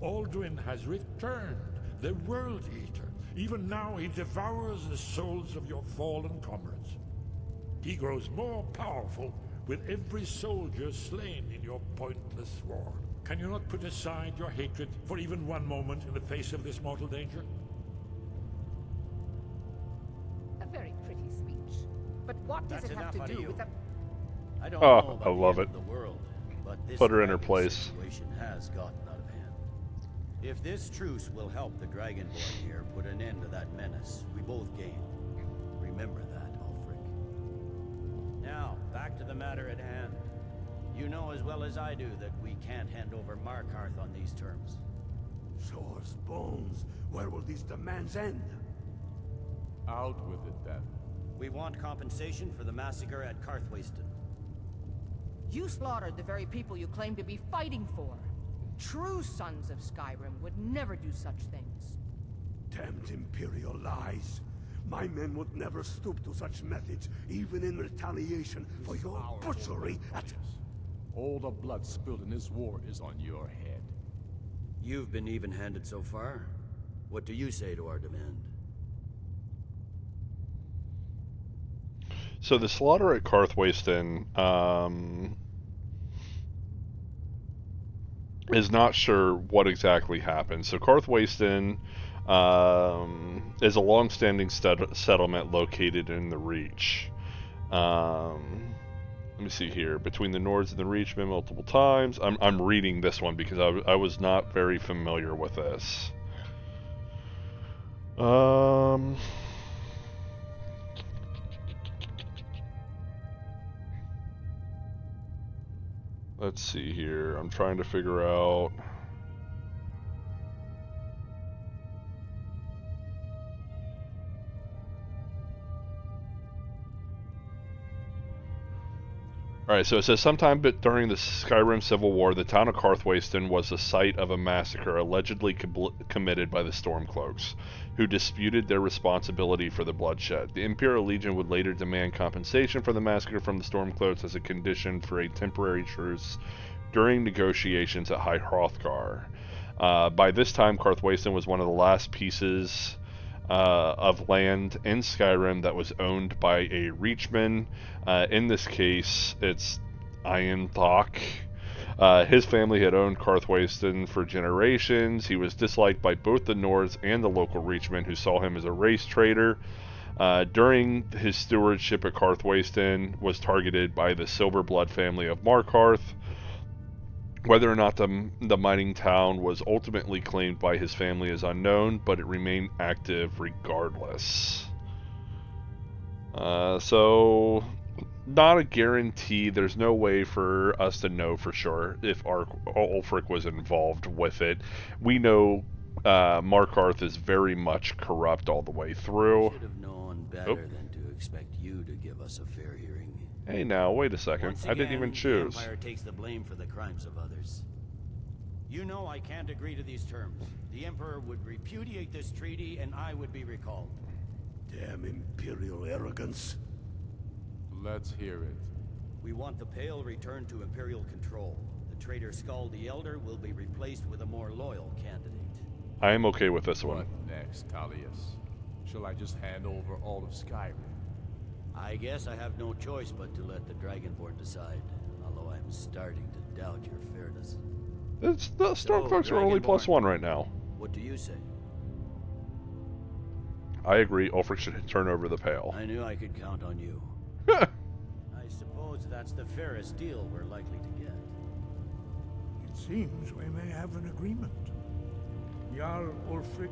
Alduin has returned, the World Eater. Even now he devours the souls of your fallen comrades. He grows more powerful with every soldier slain in your pointless war. Can you not put aside your hatred for even one moment in the face of this mortal danger? A very pretty speech. But what does it have to do with the... I don't know about I love it. The world, but this Put her in her dragon place. situation has gotten out of hand. If this truce will help the Dragonborn here put an end to that menace, we both gain. Remember that, Ulfric. Now, back to the matter at hand. You know as well as I do that we can't hand over Markarth on these terms. Show us bones. Where will these demands end? Out with it, then. We want compensation for the massacre at Karthwasten. You slaughtered the very people you claim to be fighting for. True sons of Skyrim would never do such things. Damned Imperial lies. My men would never stoop to such methods, even in retaliation for your butchery at... All the blood spilled in this war is on your head. You've been even-handed so far. What do you say to our demand? So the slaughter at Karthwasten is not sure what exactly happened. So Karthwasten is a long-standing settlement located in the Reach. Let me see here. Between the Nords and the Reach, been multiple times. I'm reading this one because I was not very familiar with this. Let's see here. I'm trying to figure out. Alright, so it says sometime during the Skyrim Civil War, the town of Karthwasten was the site of a massacre allegedly committed by the Stormcloaks, who disputed their responsibility for the bloodshed. The Imperial Legion would later demand compensation for the massacre from the Stormcloaks as a condition for a temporary truce during negotiations at High Hrothgar. By this time, Karthwasten was one of the last pieces of land in Skyrim that was owned by a Reachman. In this case, it's Ironthok. His family had owned Karthwasten for generations. He was disliked by both the Nords and the local Reachmen, who saw him as a race traitor. During his stewardship at Karthwasten, was targeted by the Silverblood family of Markarth. Whether or not the mining town was ultimately claimed by his family is unknown, but it remained active regardless. So, not a guarantee. There's no way for us to know for sure if Ulfric was involved with it. We know Markarth is very much corrupt all the way through. Should have known better than to expect you to give us a fair hearing. Hey now, wait a second. Once I didn't again, even choose. The Empire takes the blame for the crimes of others. You know I can't agree to these terms. The Emperor would repudiate this treaty and I would be recalled. Damn Imperial arrogance. Let's hear it. We want the Pale returned to Imperial control. The traitor Skull the Elder will be replaced with a more loyal candidate. I am okay with this one. What next, Tullius? Shall I just hand over all of Skyrim? I guess I have no choice but to let the Dragonborn decide, although I'm starting to doubt your fairness. The Stormcloaks are only +1 right now. What do you say? I agree, Ulfric should turn over the pail. I knew I could count on you. I suppose that's the fairest deal we're likely to get. It seems we may have an agreement. Jarl Ulfric,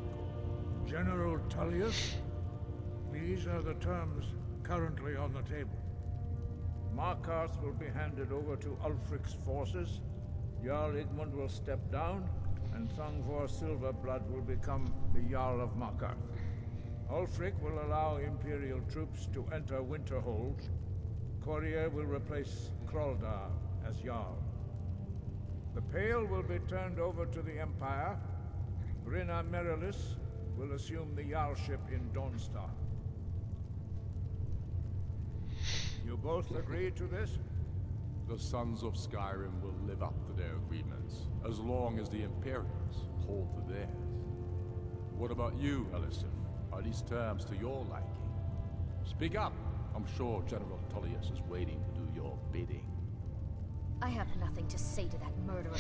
General Tullius, these are the terms currently on the table. Markarth will be handed over to Ulfric's forces, Jarl Igmund will step down, and Thungvor Silverblood will become the Jarl of Markarth. Ulfric will allow Imperial troops to enter Winterhold. Courier will replace Kraldar as Jarl. The Pale will be turned over to the Empire. Brynna Merilis will assume the Jarlship in Dawnstar. You both agree to this? The Sons of Skyrim will live up to their agreements, as long as the Imperials hold to theirs. What about you, Elisif? Are these terms to your liking? Speak up! I'm sure General Tullius is waiting to do your bidding. I have nothing to say to that murderer.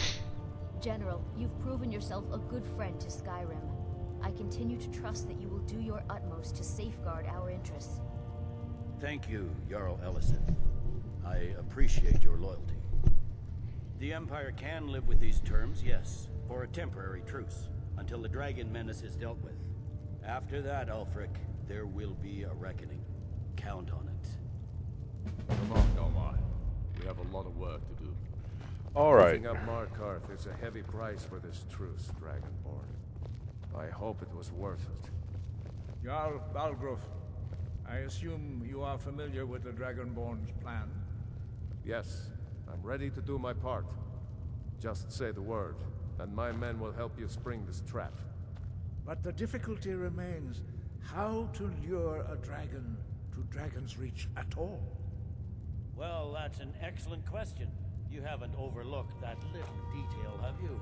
General, you've proven yourself a good friend to Skyrim. I continue to trust that you will do your utmost to safeguard our interests. Thank you, Jarl Elisif. I appreciate your loyalty. The Empire can live with these terms, yes, for a temporary truce, until the dragon menace is dealt with. After that, Ulfric, there will be a reckoning. Count on it. Come on, Nomar. We have a lot of work to do. Alright. Giving up Markarth is a heavy price for this truce, Dragonborn. I hope it was worth it. Jarl Balgruuf, I assume you are familiar with the Dragonborn's plan? Yes, I'm ready to do my part. Just say the word, and my men will help you spring this trap. But the difficulty remains how to lure a dragon to Dragon's Reach at all. Well, that's an excellent question. You haven't overlooked that little detail, have you?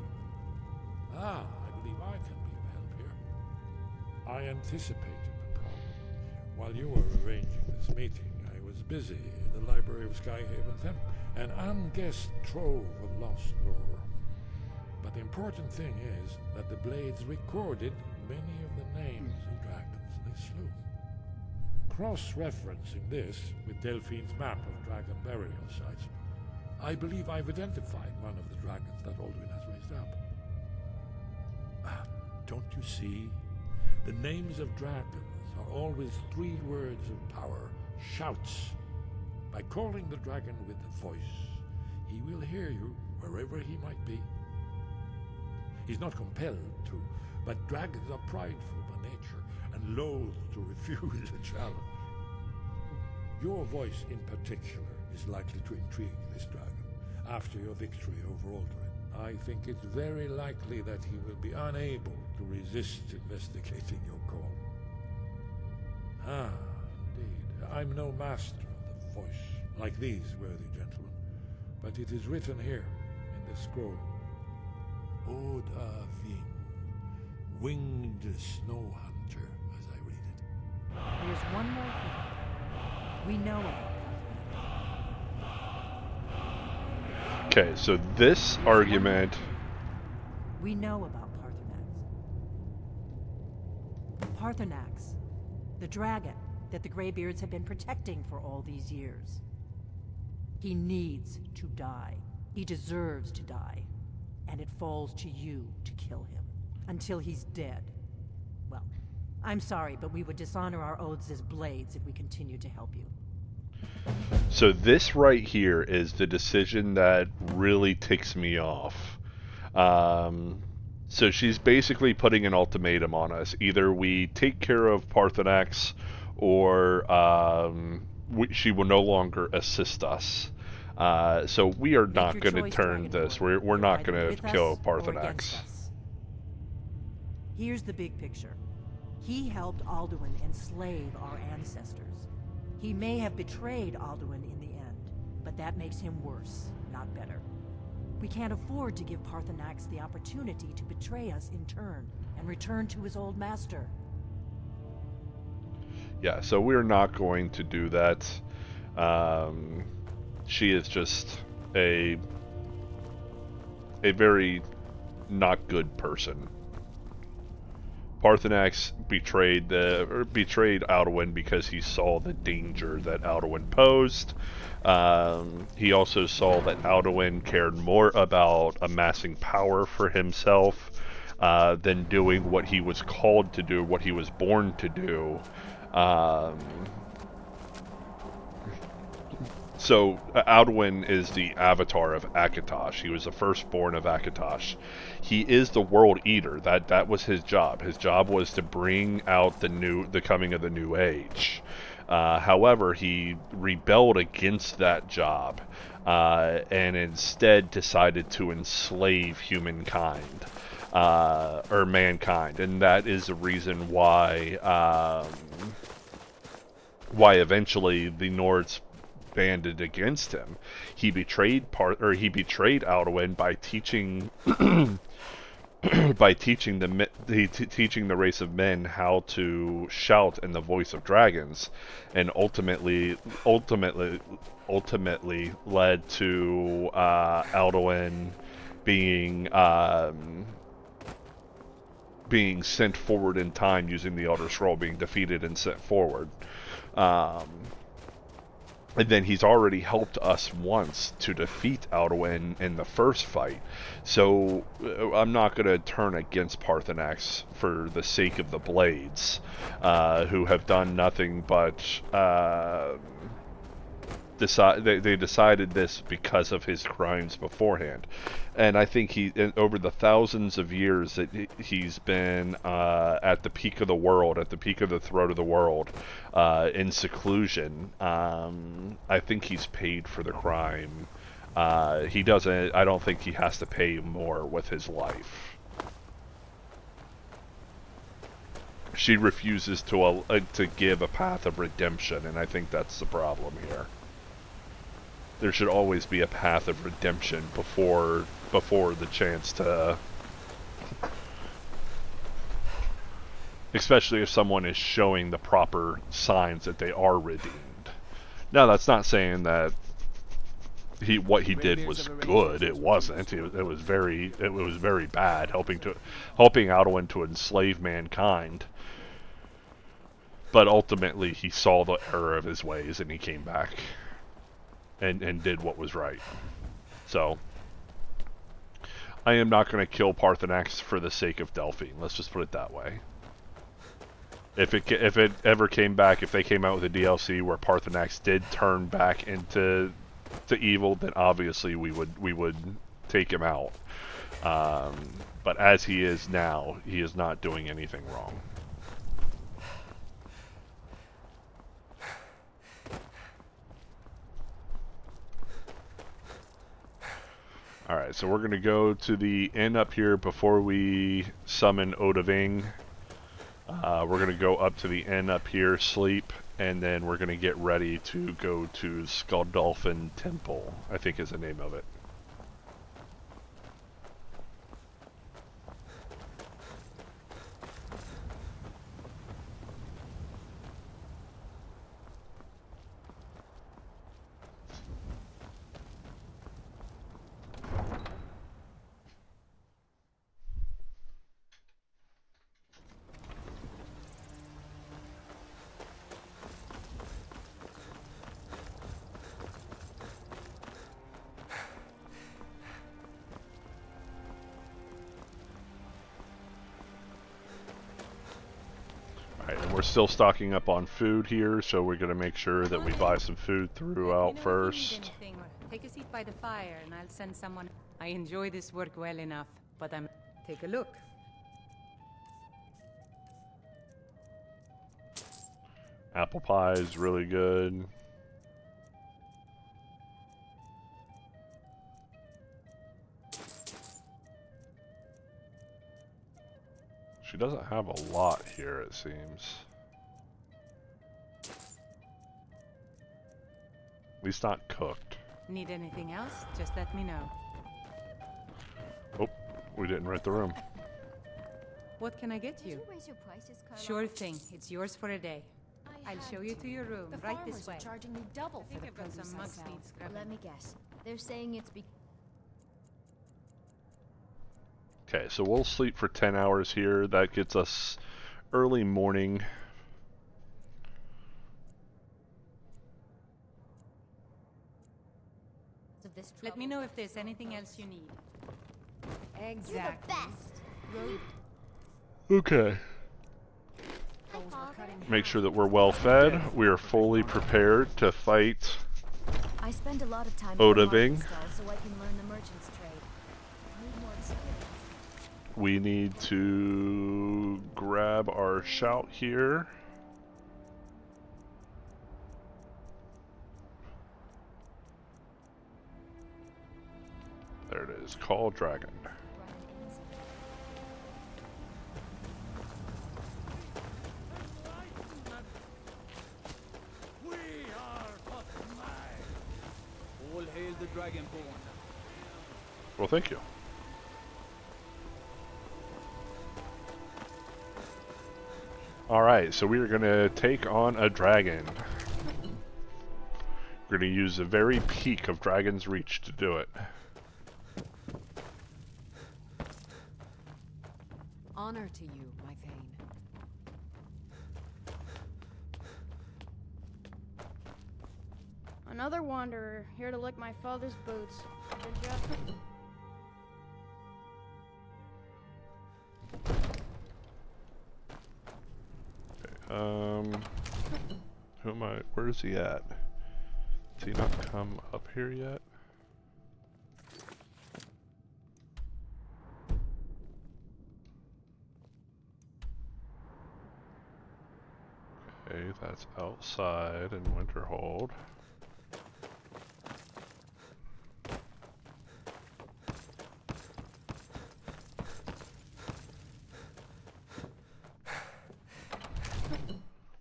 Ah, I believe I can be of help here. I anticipated the problem. While you were arranging this meeting, I was busy in the library of Skyhaven Temp, an unguessed trove of lost lore. But the important thing is that the Blades recorded many of the names of dragons they slew. Cross-referencing this with Delphine's map of dragon burial sites, I believe I've identified one of the dragons that Alduin has raised up. Don't you see? The names of dragons are always 3 words of power, shouts. By calling the dragon with the voice, he will hear you wherever he might be. He's not compelled to, but dragons are prideful by nature and loath to refuse a challenge. Your voice in particular is likely to intrigue this dragon after your victory over Alduin. I think it's very likely that he will be unable to resist investigating your call. Ah, indeed. I'm no master of the voice, like these worthy gentlemen, but it is written here in the scroll. Oda Ving, winged snow hunter, as I read it. There's one more thing. We know about Okay, so this argument... We know about Paarthurnax. Paarthurnax, the dragon that the Greybeards have been protecting for all these years. He needs to die. He deserves to die. And it falls to you to kill him. Until he's dead. Well, I'm sorry, but we would dishonor our oaths as Blades if we continued to help you. So this right here is the decision that really ticks me off. So she's basically putting an ultimatum on us. Either we take care of Paarthurnax, or she will no longer assist us. So we are not going to turn this. We're not going to kill Paarthurnax. Here's the big picture. He helped Alduin enslave our ancestors. He may have betrayed Alduin in the end, but that makes him worse, not better. We can't afford to give Parthenax the opportunity to betray us in turn and return to his old master. Yeah, so we're not going to do that. She is just a very not good person. Parthenax betrayed Alduin because he saw the danger that Alduin posed. He also saw that Alduin cared more about amassing power for himself than doing what he was called to do, what he was born to do. So Alduin is the avatar of Akatosh. He was the firstborn of Akatosh. He is the World Eater. That was his job. His job was to bring out the coming of the New Age. However, he rebelled against that job and instead decided to enslave humankind or mankind, and that is the reason why eventually the Nords banded against him. He betrayed Alduin by teaching teaching the race of men how to shout in the voice of dragons, and ultimately led to Alduin being sent forward in time using the Elder Scroll, being defeated and sent forward. And then he's already helped us once to defeat Alduin in the first fight. So I'm not going to turn against Parthenax for the sake of the Blades, who have done nothing but they decided this because of his crimes beforehand. And I think over the thousands of years that he's been at the peak of the world, at the peak of the throat of the world, in seclusion, I think he's paid for the crime. I don't think he has to pay more with his life. She refuses to give a path of redemption, and I think that's the problem here. There should always be a path of redemption before the chance to... Especially if someone is showing the proper signs that they are redeemed. Now, that's not saying that what he did was good. It wasn't. It was very bad, helping Alduin to enslave mankind. But ultimately, he saw the error of his ways, and he came back and did what was right. So I am not going to kill Parthenax for the sake of Delphine. Let's just put it that way. If it ever came back, if they came out with a DLC where Parthenax did turn back into evil, then obviously we would take him out. But as he is now, he is not doing anything wrong. Alright, so we're going to go to the inn up here before we summon Odahviing. We're going to go up to the inn up here, sleep, and then we're going to get ready to go to Skuldolphin Temple, I think is the name of it. We're still stocking up on food here, so we're going to make sure that we buy some food throughout first. Take a seat by the fire and I'll send someone. I enjoy this work well enough, but I'm... Take a look. Apple pie is really good. She doesn't have a lot here, it seems. At least not cooked. Need anything else? Just let me know. Oh, we didn't rent the room. What can I get Did you? you raise your prices, Carla? Sure thing. It's yours for a day. I'll show you to your room, right this way. Charging me double I think I've got some mugs need scrubbing. Let me guess. They're saying it's Okay, so we'll sleep for 10 hours here. That gets us early morning. of this Let me know if there's anything else you need. Exactly. You're the best. Okay. Make sure that we're well fed. We are fully prepared to fight I spend a lot of time Odahviing. so I can learn the merchant's trade. I need more experience. We need to grab our shout here. There it is. Call Dragon. We are but mine. All hail the Dragonborn. Well, thank you. Alright, so we are going to take on a dragon. We're going to use the very peak of Dragon's Reach to do it. Honor to you, my Thane. Another wanderer, here to lick my father's boots. Good job. Who am I? Where is he at? Has he not come up here yet? Okay, that's outside in Winterhold.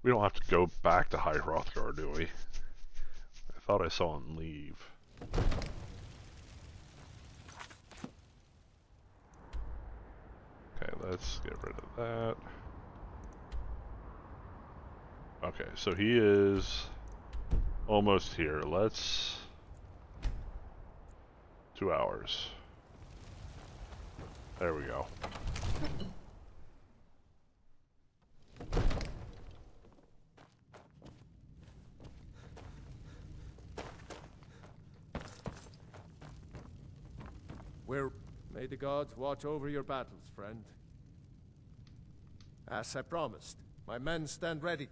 We don't have to go back to High Hrothgar, do we? I thought I saw him leave. Okay, let's get rid of that. Okay, so he is almost here. Let's... 2 hours. There we go. May the gods watch over your battles, friend. As I promised, my men stand ready.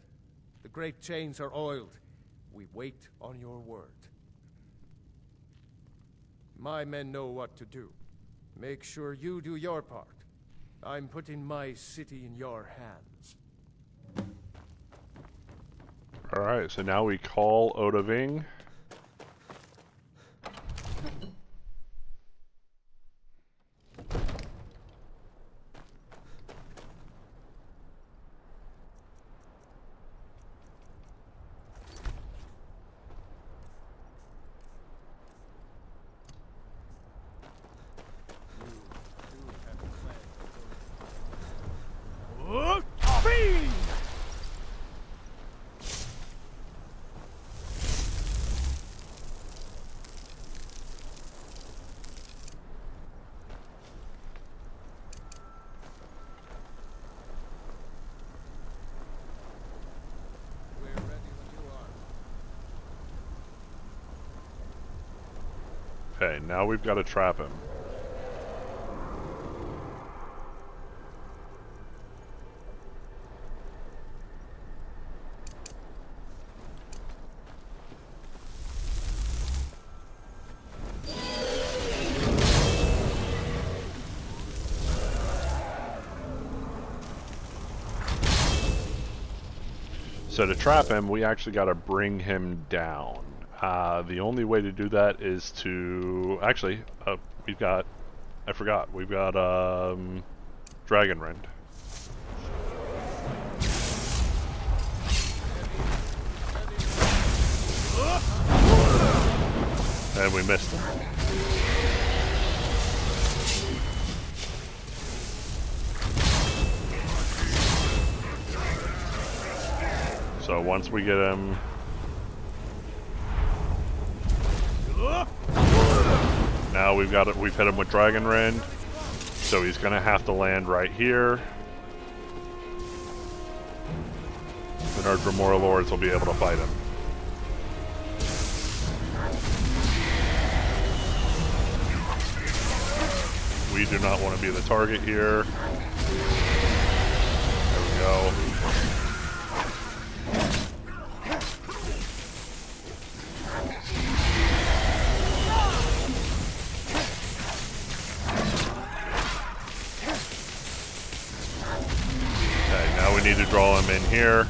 The great chains are oiled. We wait on your word. My men know what to do. Make sure you do your part. I'm putting my city in your hands. Alright, so now we call Odahviing. Okay, now we've got to trap him. So to trap him, we actually got to bring him down. The only way to do that is to... Actually, we've got... I forgot. We've got, Dragon Rend. And we missed him. So once we get him... Now we've hit him with Dragon Rend. So he's gonna have to land right here. And our Dremora Lords will be able to fight him. We do not want to be the target here. There we go. Okay, now we need to draw him in here.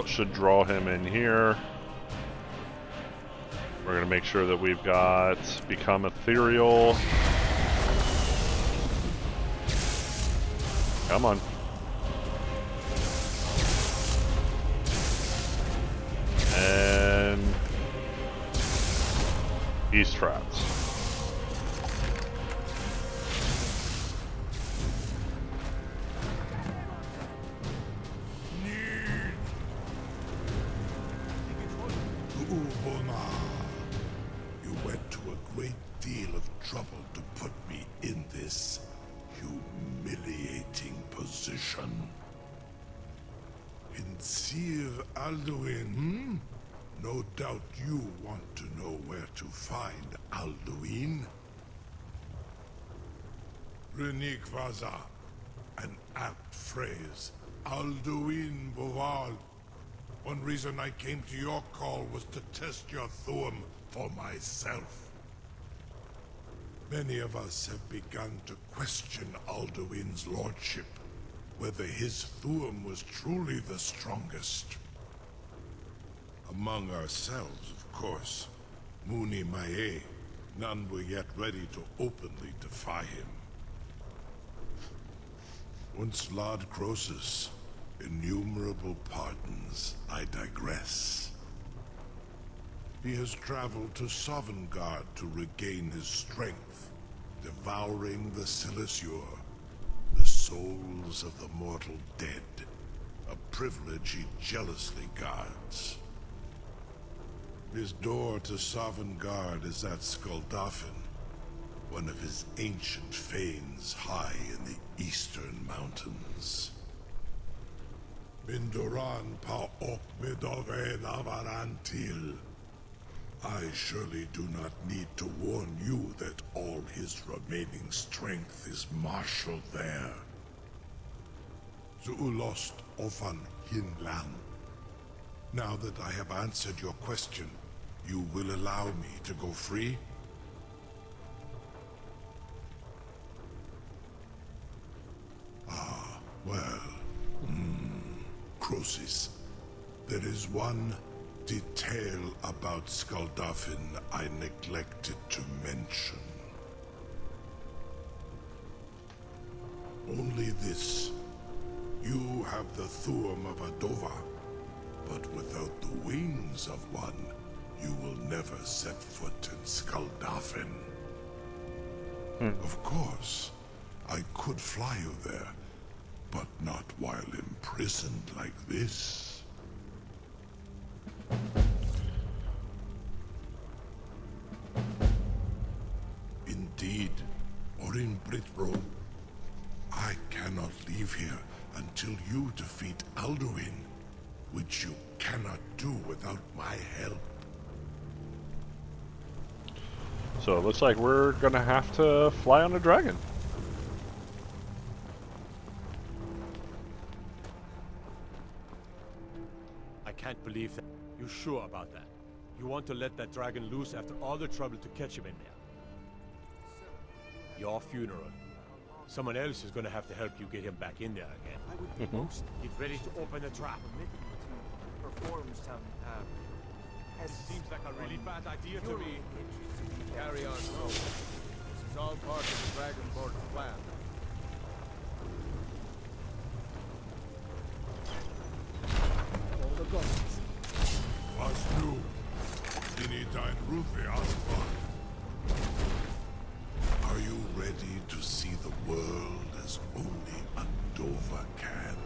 Should draw him in here. We're going to make sure that we've got Become Ethereal. Come on. And he's trapped. You went to a great deal of trouble to put me in this humiliating position. Sir Alduin, No doubt you want to know where to find Alduin. Renik Vaza, an apt phrase. Alduin Boval. One reason I came to your call was to test your Thuum for myself. Many of us have begun to question Alduin's lordship, whether his Thuum was truly the strongest. Among ourselves, of course. Muni Mae, none were yet ready to openly defy him. Once Lord Croesus, innumerable pardons, I digress. He has traveled to Soverigngaurde to regain his strength, devouring the Silesure, the souls of the mortal dead, a privilege he jealously guards. His door to Soverigngaurde is at Skuldafn, one of his ancient fanes high in the eastern mountains. Mindoran pa ok midove navarantil. I surely do not need to warn you that all his remaining strength is marshaled there. Zuulost ofan hinlan. Now that I have answered your question, you will allow me to go free? Ah, well. Croesus, there is one detail about Skuldafn I neglected to mention. Only this. You have the Thuum of Adova, but without the wings of one, you will never set foot in Skuldafn. Of course, I could fly you there, but not while imprisoned like this. Indeed, or in Britbro, I cannot leave here until you defeat Alduin, which you cannot do without my help. So it looks like we're gonna have to fly on a dragon. I can't believe that. You sure about that? You want to let that dragon loose after all the trouble to catch him in there? Your funeral. Someone else is gonna have to help you get him back in there again. I would be most... Get ready to open the trap. Perform some, It seems like a really bad idea to me. Carry on, no. This is all part of the Dragonborn's plan. All the ghosts. Was nu. Dini dein Rufe Aspan. Are you ready to see the world as only Andova can?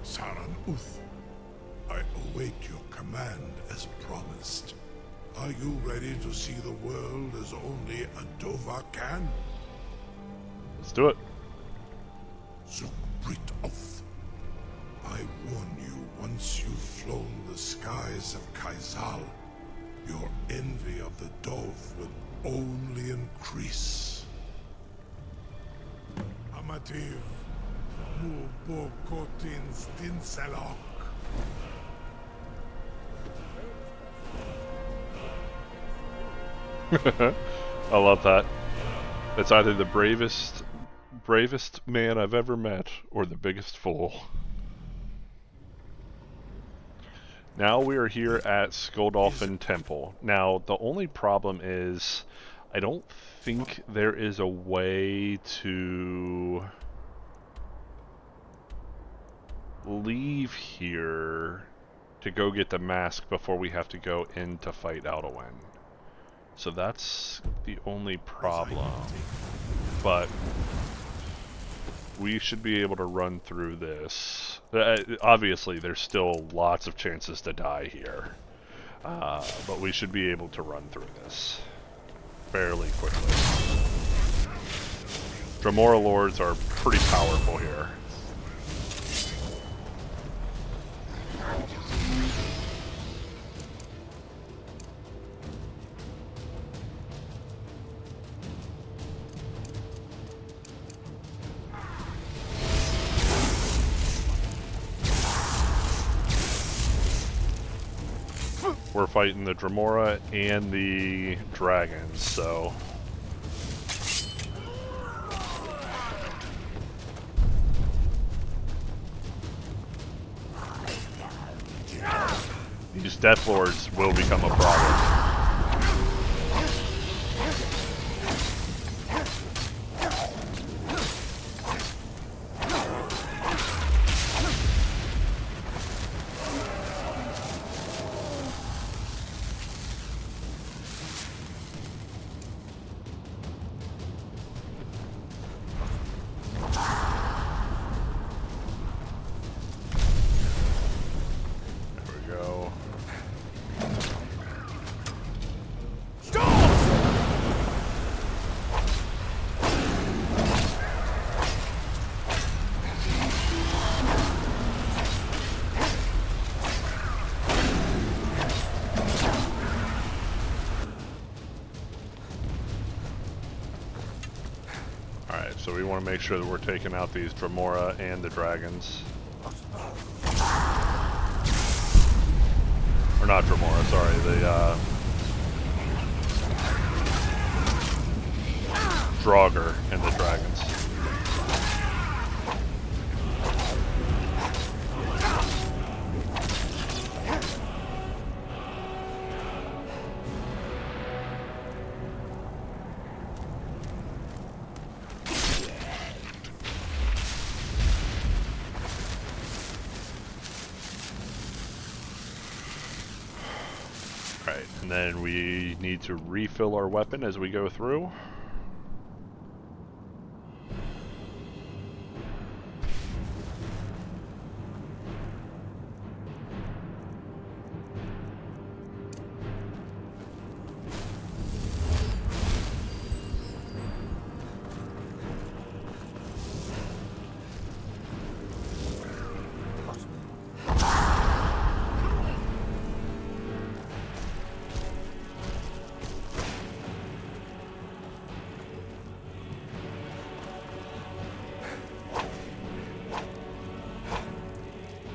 Saran Uth, I await your command as promised. Are you ready to see the world as only Andova can? Let's do it. Zugbrit Oth. I warn you, once you've flown the skies of Kaizal, your envy of the Dove will only increase. Amativ, Mubokotin Stinselok. I love that. It's either the bravest man I've ever met, or the biggest fool. Now we are here at Skuldolphin Temple. Now, the only problem is, I don't think there is a way to leave here to go get the mask before we have to go in to fight Alduin. So that's the only problem. But we should be able to run through this. Obviously, there's still lots of chances to die here. But we should be able to run through this fairly quickly. Dremora Lords are pretty powerful here. We're fighting the Dremora and the dragons, so... these Death Lords will become a problem. So we want to make sure that we're taking out these Dremora and the dragons. Or not Dremora, sorry, the Draugr and the dragons. And then we need to refill our weapon as we go through.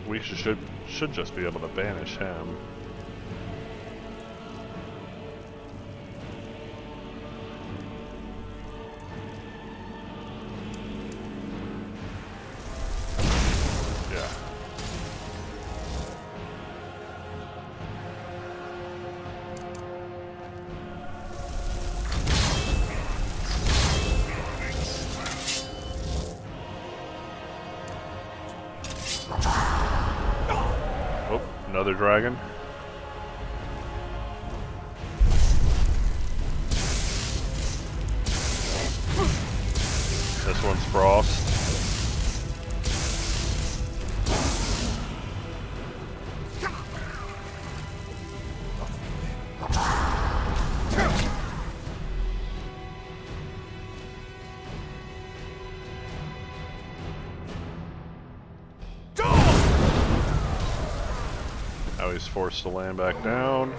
We should just be able to banish him. Oh, another dragon. This one's Frost. Now he's forced to land back down.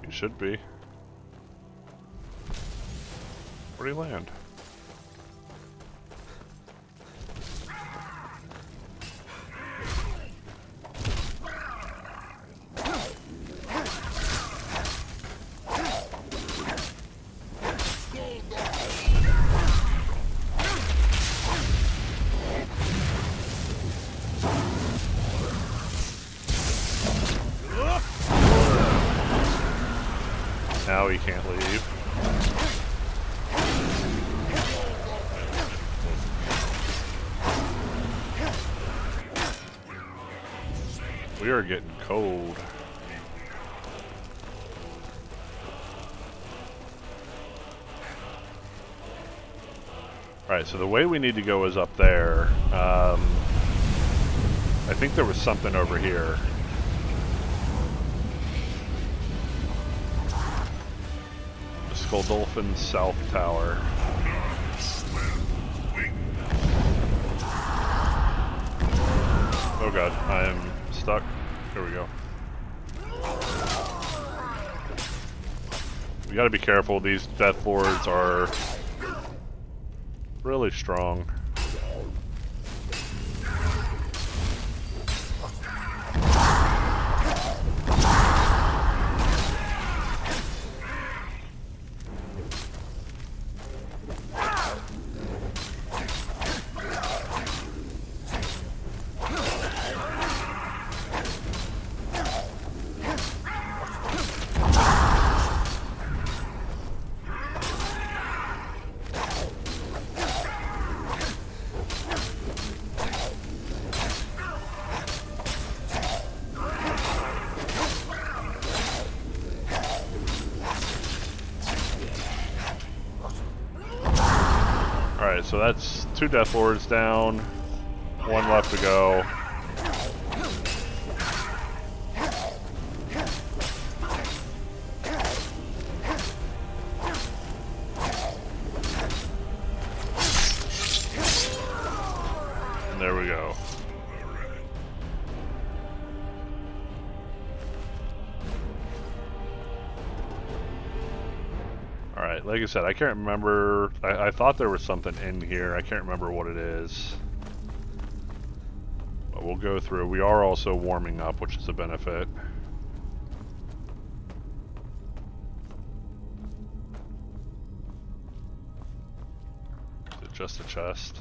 He should be. Where'd he land? Now he can't leave. We are getting cold. Alright, so the way we need to go is up there. I think there was something over here. The Skulldolphin South Tower. Oh god, I am stuck. There we go. We gotta be careful, these death lords are really strong. Alright, so that's 2 Death Lords down, 1 left to go. And there we go. Alright, like I said, I can't remember. I thought there was something in here. I can't remember what it is. But we'll go through. We are also warming up, which is a benefit. Is it just a chest?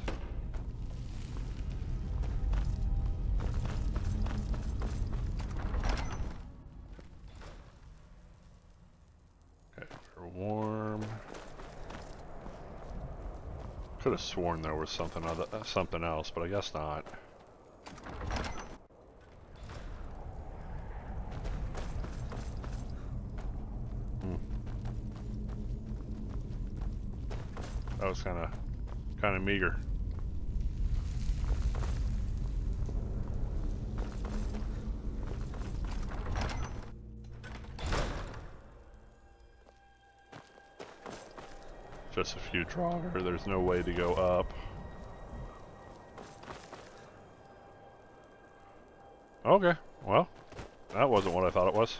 Warm. Could have sworn there was something else, but I guess not. That was kind of meager. Just a few Draugr, there's no way to go up. Okay, well, that wasn't what I thought it was.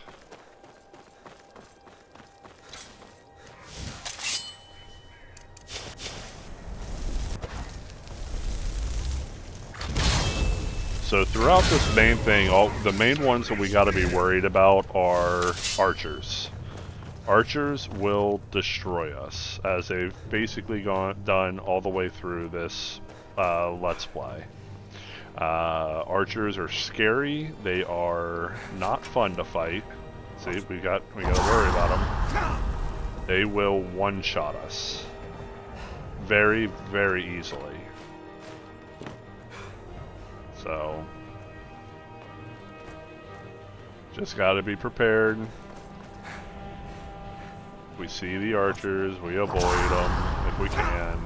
So throughout this main thing, the main ones that we gotta be worried about are archers. Archers will destroy us, as they've basically done all the way through this Let's Play. Archers are scary. They are not fun to fight. See, we gotta worry about them. They will one-shot us very, very easily. So, just gotta be prepared. We see the archers, we avoid them if we can.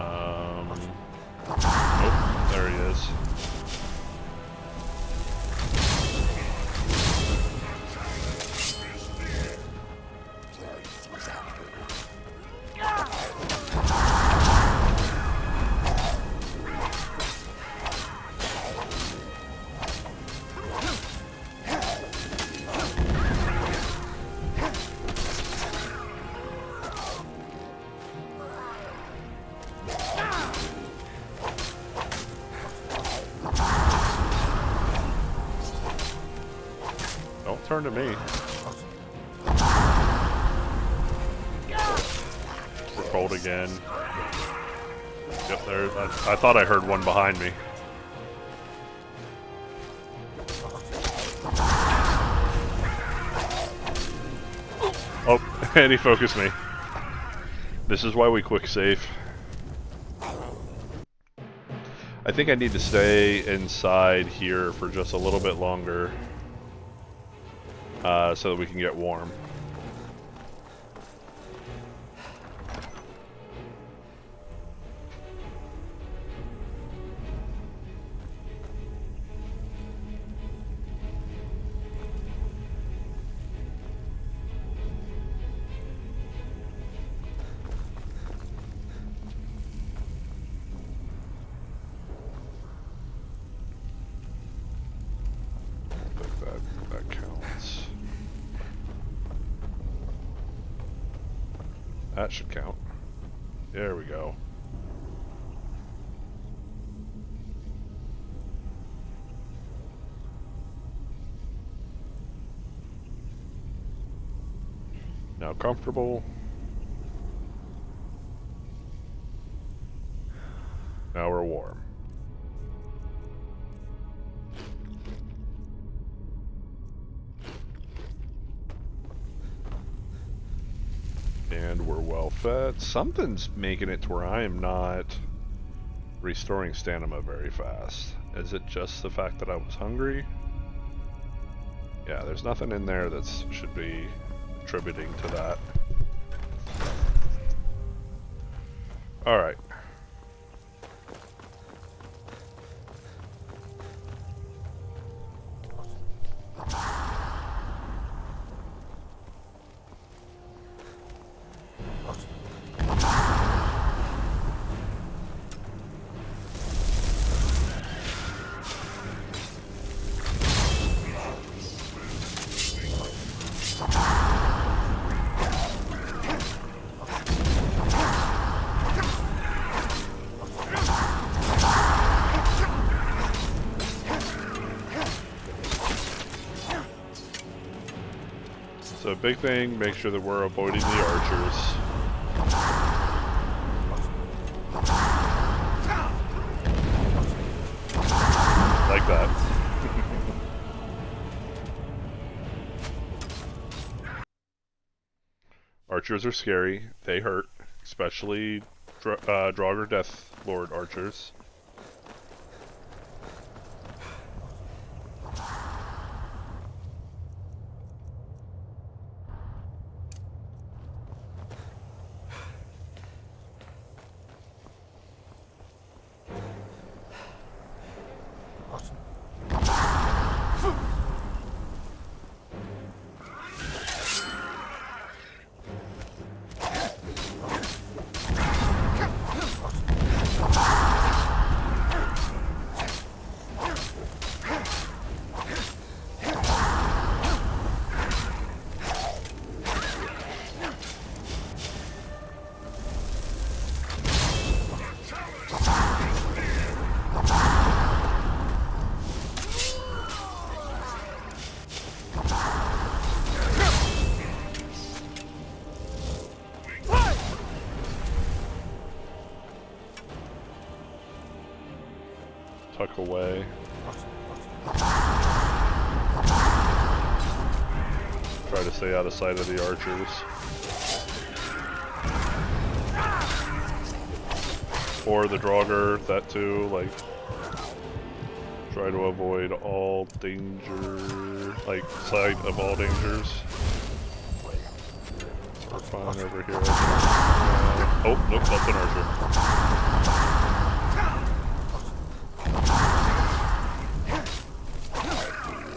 Oh, there he is. Don't turn to me. We're cold again. Yep, there. I thought I heard one behind me. Oh, and he focused me. This is why we quick save. I think I need to stay inside here for just a little bit longer. So that we can get warm. I think that counts. That should count. There we go. Now comfortable. Now we're warm. And we're well fed. Something's making it to where I am not restoring stamina very fast. Is it just the fact that I was hungry? Yeah, there's nothing in there that should be attributing to that. Alright. So big thing, make sure that we're avoiding the archers. Like that. Archers are scary. They hurt. Especially Draugr Death Lord archers. Tuck away. Try to stay out of sight of the archers. Or the Draugr, that too, like, Try to avoid all danger, like sight of all dangers. We're fine over here. Oh, nope, that's an archer.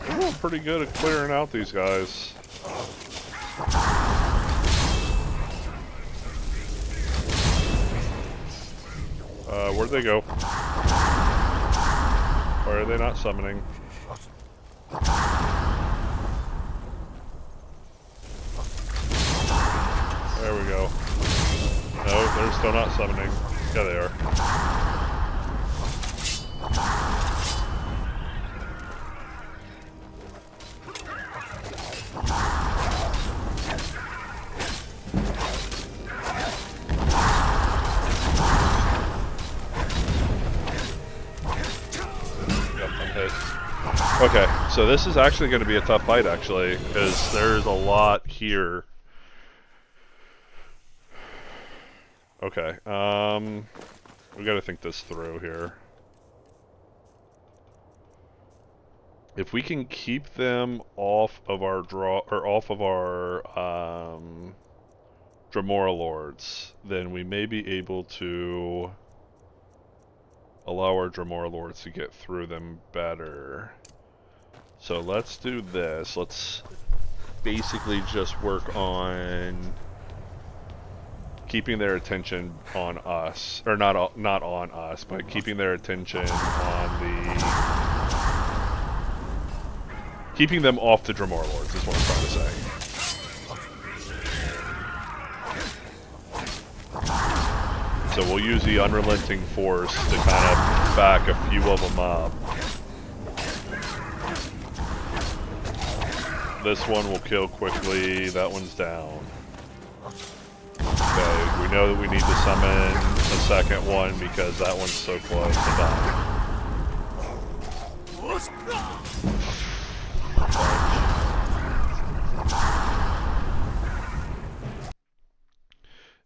We're doing pretty good at clearing out these guys. Where'd they go? Why are they not summoning? There we go. No, they're still not summoning. Yeah, they are. Okay, so this is actually going to be a tough fight, actually, because there's a lot here. Okay, we got to think this through here. If we can keep them off of our Dremora Lords, then we may be able to allow our Dremora Lords to get through them better. So let's do this. Let's basically just work on keeping their attention on us, or not on us, but keeping their attention on keeping them off the Dremora Lords is what I'm trying to say. So we'll use the Unrelenting Force to kind of back a few of them up. This one will kill quickly, that one's down. Okay, we know that we need to summon a second one because that one's so close to dying.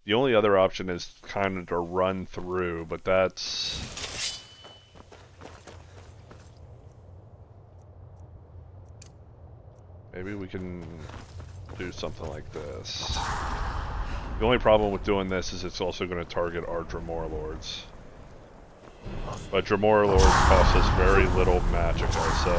The only other option is kind of to run through, but that's... Maybe we can do something like this. The only problem with doing this is it's also going to target our Dremora Lords. But Dremora Lords cost us very little magicka, so...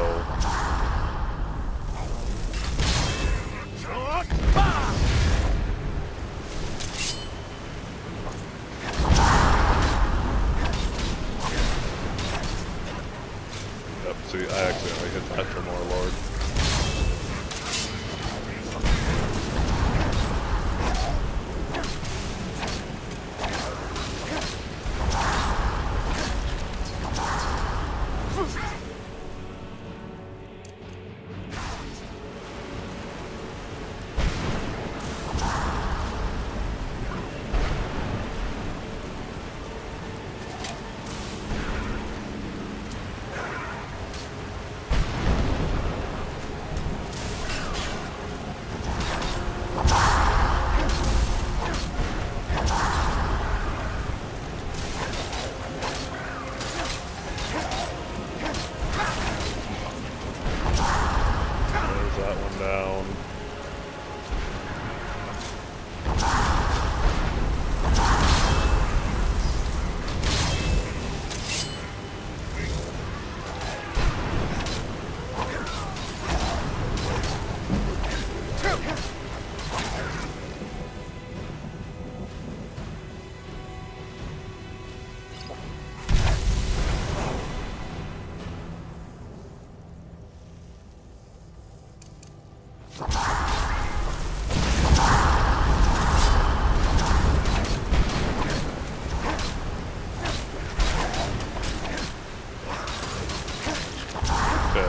Yep, see, I accidentally hit that Dremora Lord.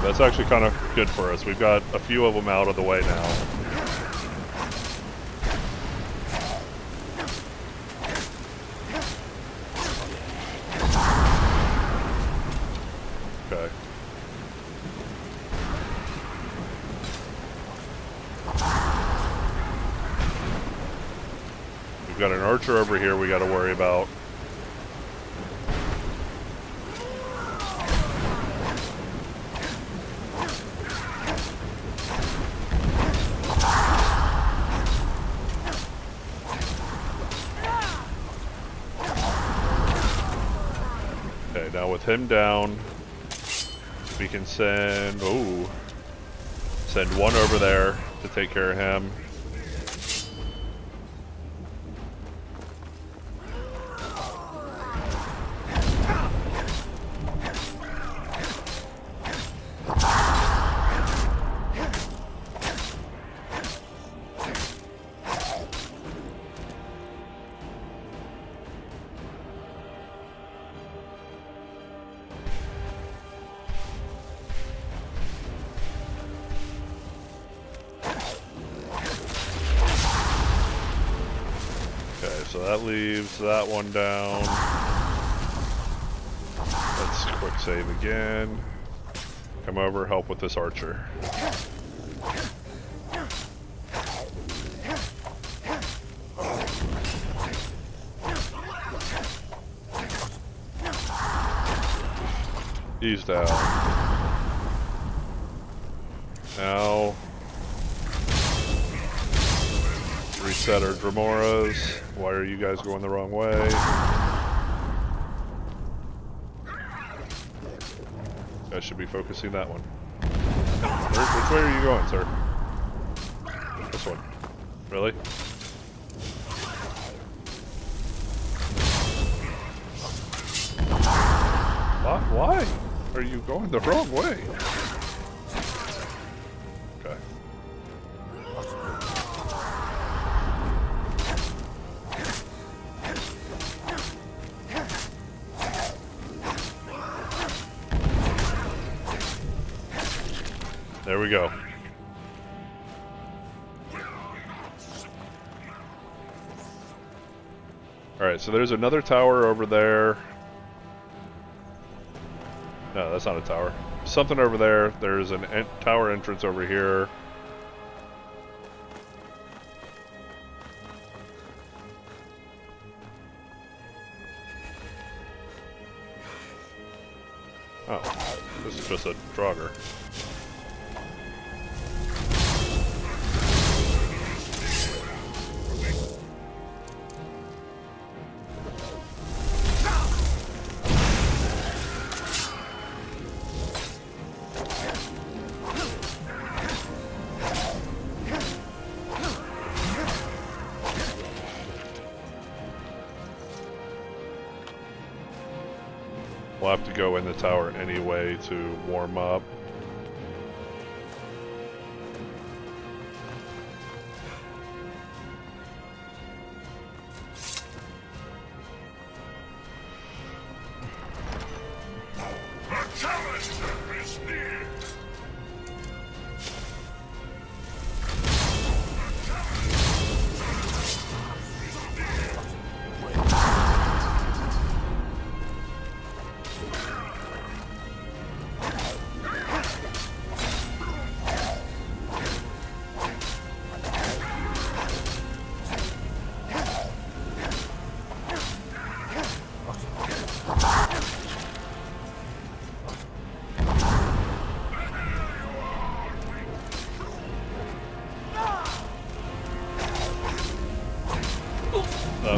That's actually kind of good for us. We've got a few of them out of the way now. Okay. We've got an archer over here we got to worry about. Okay, now with him down, we can send... Ooh. Send one over there to take care of him. So that leaves that one down. Let's quick save again. Come over, help with this archer. He's down. Now reset our Dramoras. Why are you guys going the wrong way? I should be focusing that one. Which way are you going, sir? This one. Really? What? Why are you going the wrong way? Okay. There we go. Alright, so there's another tower over there. No, that's not a tower. Something over there. There's an tower entrance over here. Oh, this is just a Draugr. We'll have to go in the tower anyway to warm up.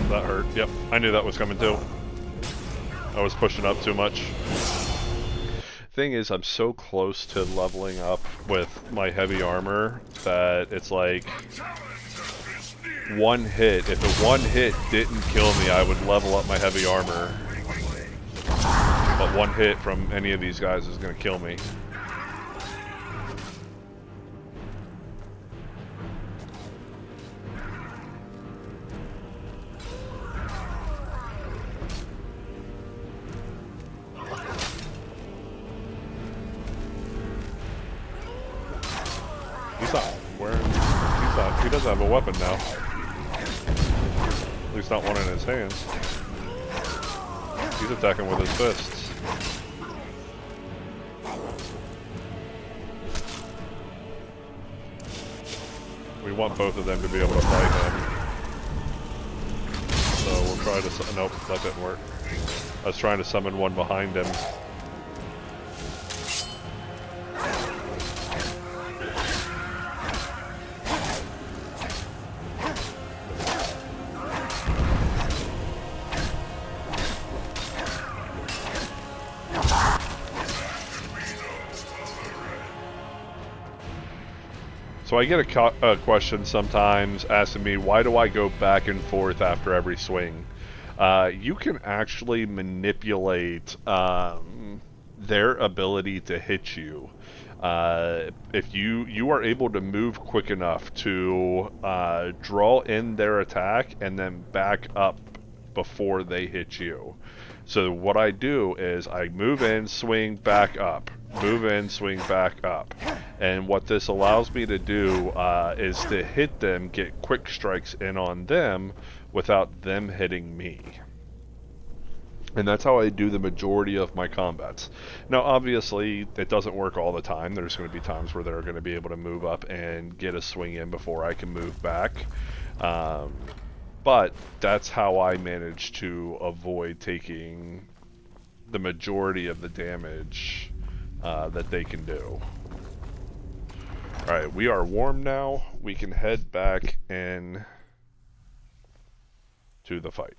That hurt. Yep, I knew that was coming too. I was pushing up too much. Thing is, I'm so close to leveling up with my heavy armor that it's like one hit. If a one hit didn't kill me, I would level up my heavy armor. But one hit from any of these guys is going to kill me. He does have a weapon now. At least not one in his hands. He's attacking with his fists. We want both of them to be able to fight him. So we'll try to... Nope, that didn't work. I was trying to summon one behind him. So I get a question sometimes asking me, why do I go back and forth after every swing? You can actually manipulate their ability to hit you. If you are able to move quick enough to draw in their attack and then back up before they hit you. So what I do is I move in, swing, back up. Move in, swing, back up. And what this allows me to do is to hit them, get quick strikes in on them without them hitting me. And that's how I do the majority of my combats. Now, obviously, it doesn't work all the time. There's going to be times where they're going to be able to move up and get a swing in before I can move back. But that's how I manage to avoid taking the majority of the damage that they can do. Alright, we are warm now. We can head back in to the fight.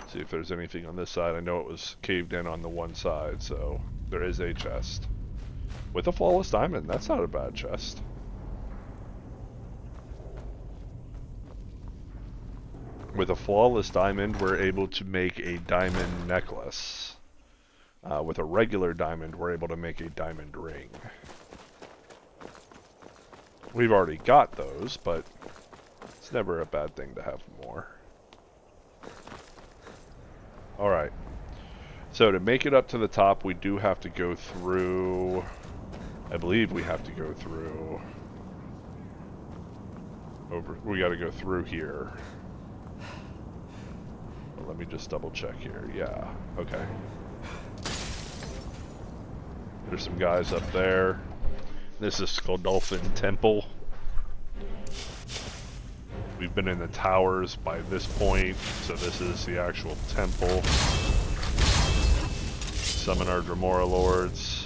See if there's anything on this side. I know it was caved in on the one side, so there is a chest. With a flawless diamond, that's not a bad chest. With a flawless diamond, we're able to make a diamond necklace. With a regular diamond, we're able to make a diamond ring. We've already got those, but it's never a bad thing to have more. Alright. So to make it up to the top, we do have to go through... I believe we have to go through... We gotta go through here. Well, let me just double check here. Yeah, okay. There's some guys up there. This is Godolphin Temple. We've been in the towers by this point, so this is the actual temple. Summon our Dremora Lords.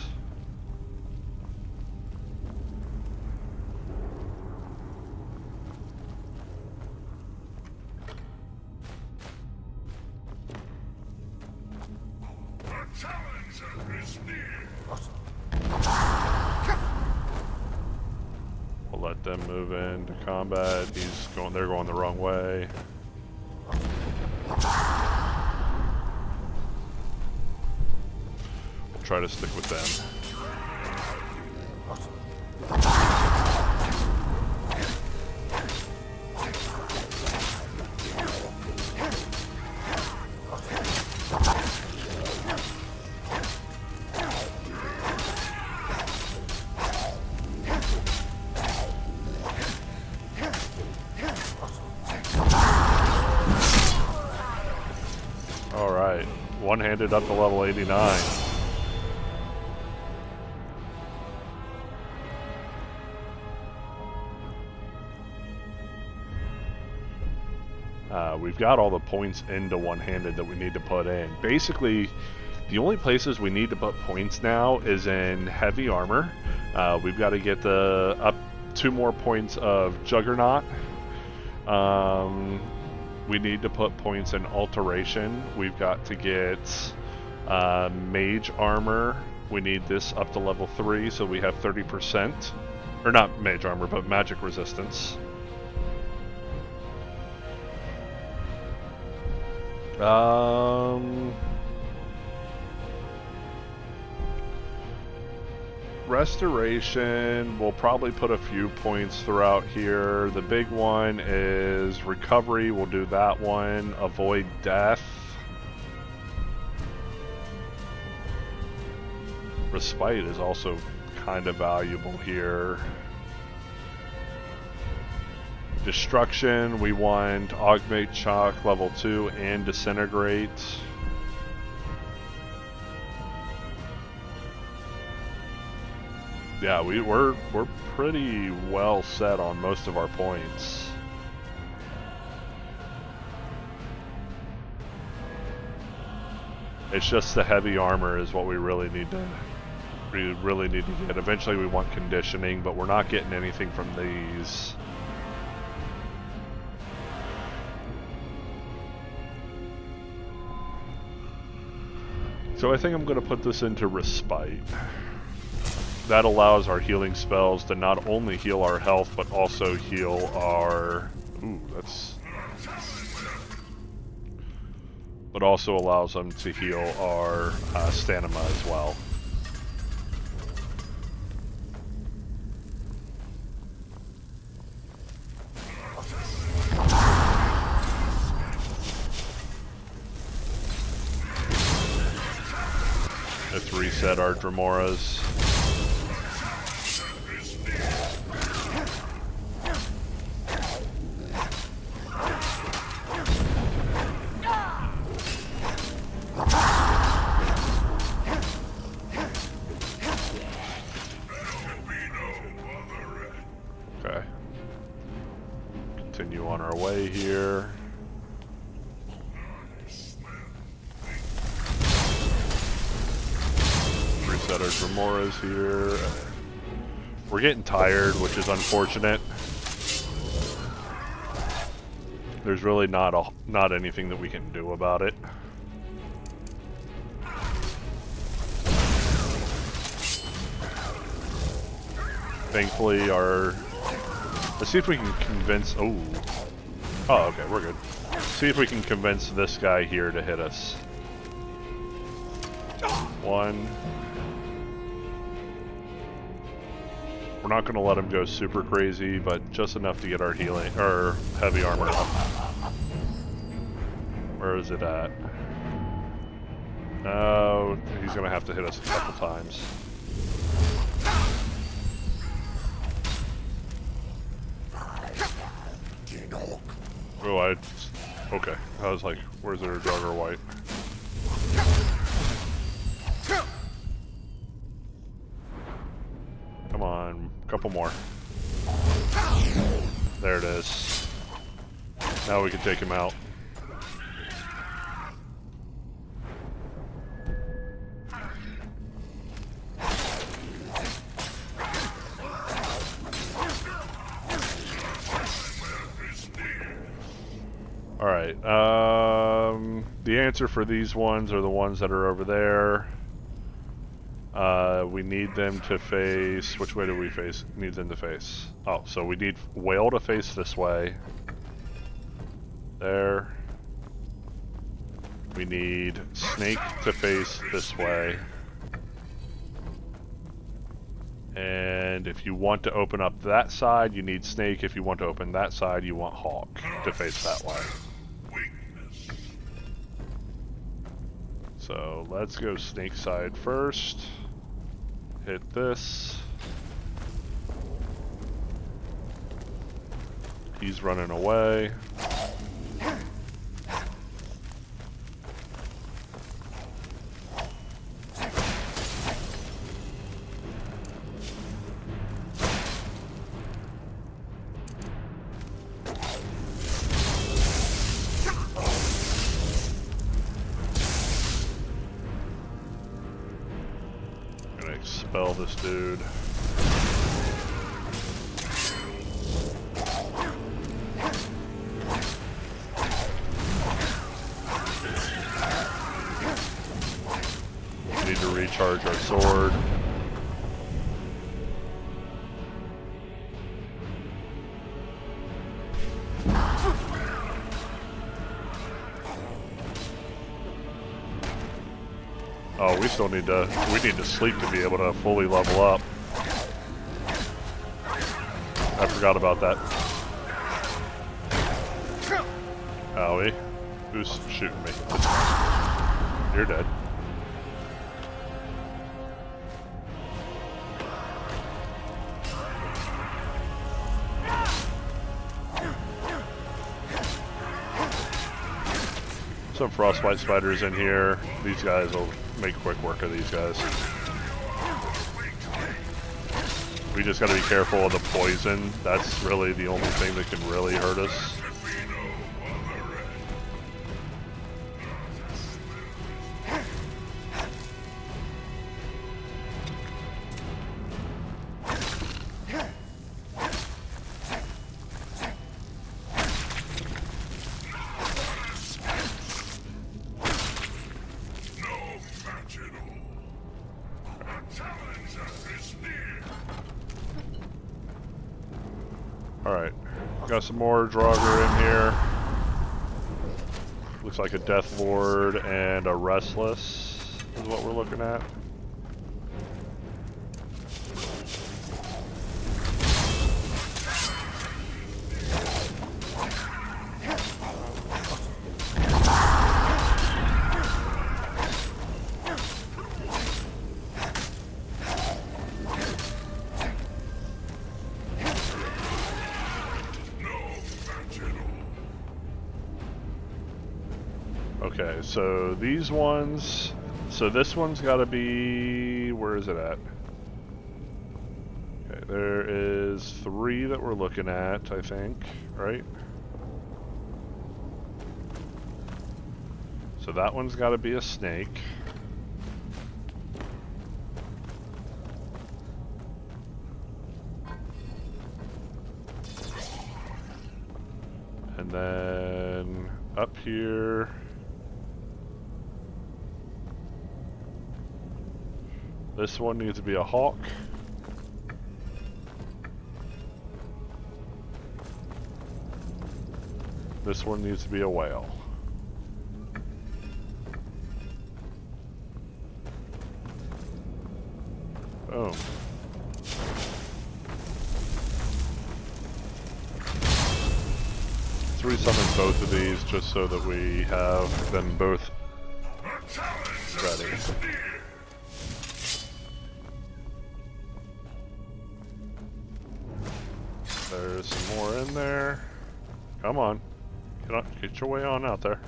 We'll let them move into combat. They're going the wrong way. We'll try to stick with them. Alright, one-handed up to level 89. We've got all the points into one-handed that we need to put in. Basically, the only places we need to put points now is in heavy armor. We've got to get up 2 more points of Juggernaut. We need to put points in alteration. We've got to get mage armor. We need this up to level 3, so we have 30%. Or not mage armor, but magic resistance. Restoration, we'll probably put a few points throughout here. The big one is recovery, we'll do that one. Avoid death. Respite is also kind of valuable here. Destruction, we want Augment Shock level 2 and Disintegrate. Yeah, we're pretty well set on most of our points. It's just the heavy armor is what we really need to get. Eventually we want conditioning, but we're not getting anything from these. So I think I'm going to put this into Respite. That allows our healing spells to not only heal our health, but also heal our... Ooh, that's... But also allows them to heal our stamina as well. Let's reset our Dramoras. Okay. Continue on our way here. Reset our Dramoras here. We're getting tired, which is unfortunate. There's really not anything that we can do about it. Thankfully, let's see if we can convince... Oh, okay, we're good. See if we can convince this guy here to hit us. One. We're not going to let him go super crazy, but just enough to get our healing, or heavy armor up. Where is it at? No, he's going to have to hit us a couple times. Oh, okay. I was like, where's their Dogger White? Come on, a couple more. There it is. Now we can take him out. Alright, the answer for these ones are the ones that are over there. We need them to face... Which way do we need them to face? Oh, so we need Whale to face this way. There. We need Snake to face this way. And if you want to open up that side, you need Snake. If you want to open that side, you want Hawk to face that way. So let's go Snake side first. Hit this. He's running away. Expel this dude. Need to recharge our sword. Oh, we still need to sleep to be able to fully level up. I forgot about that. Owie. Who's shooting me? You're dead. Some frostbite spiders in here. These guys will make quick work of these guys. We just gotta be careful of the poison. That's really the only thing that can really hurt us. got some more Draugr in here. Looks like a Death Lord and a Restless is what we're looking at. Okay, so these ones, so this one's got to be, where is it at? Okay, there is 3 that we're looking at, I think, right? So that one's got to be a snake. And then up here, this one needs to be a hawk. This one needs to be a whale. Boom. Let's resummon both of these just so that we have them both ready. There's some more in there. Come on. Get your way on out there.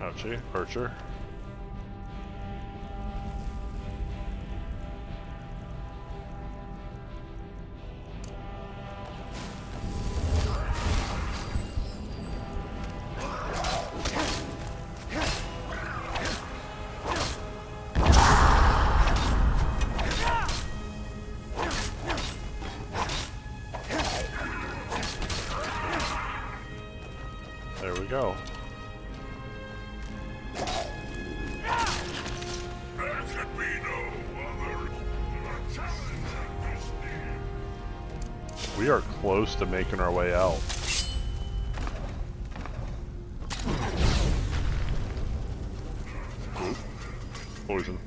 Ouchie, Archer. There we go. We are close to making our way out. Ooh. Poison.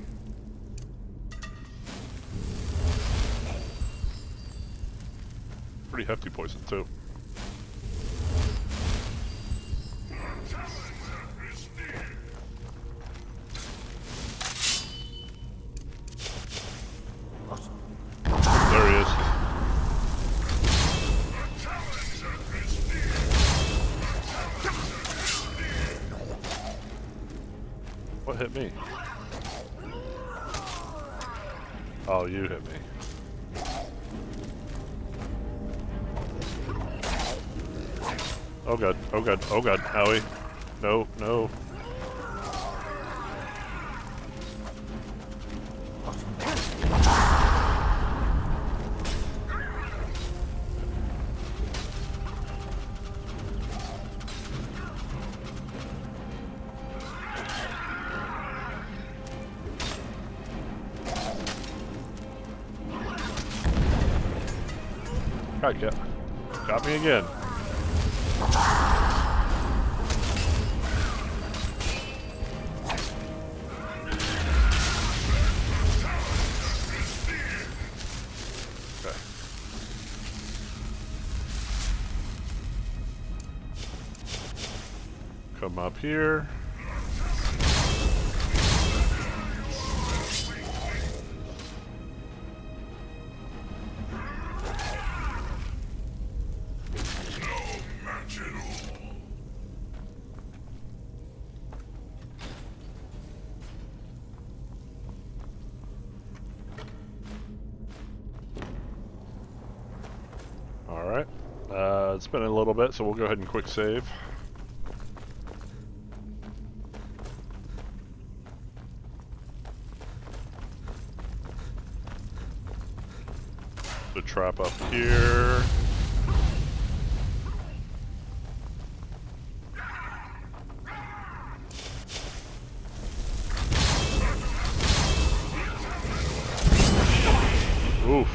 Pretty hefty poison too. There he is. What hit me? Oh, you hit me. Oh god, oh god, oh god, Howie. No, no. Got me again. Okay. Come up here. Alright, it's been a little bit, so we'll go ahead and quick save. the trap up here. Oof.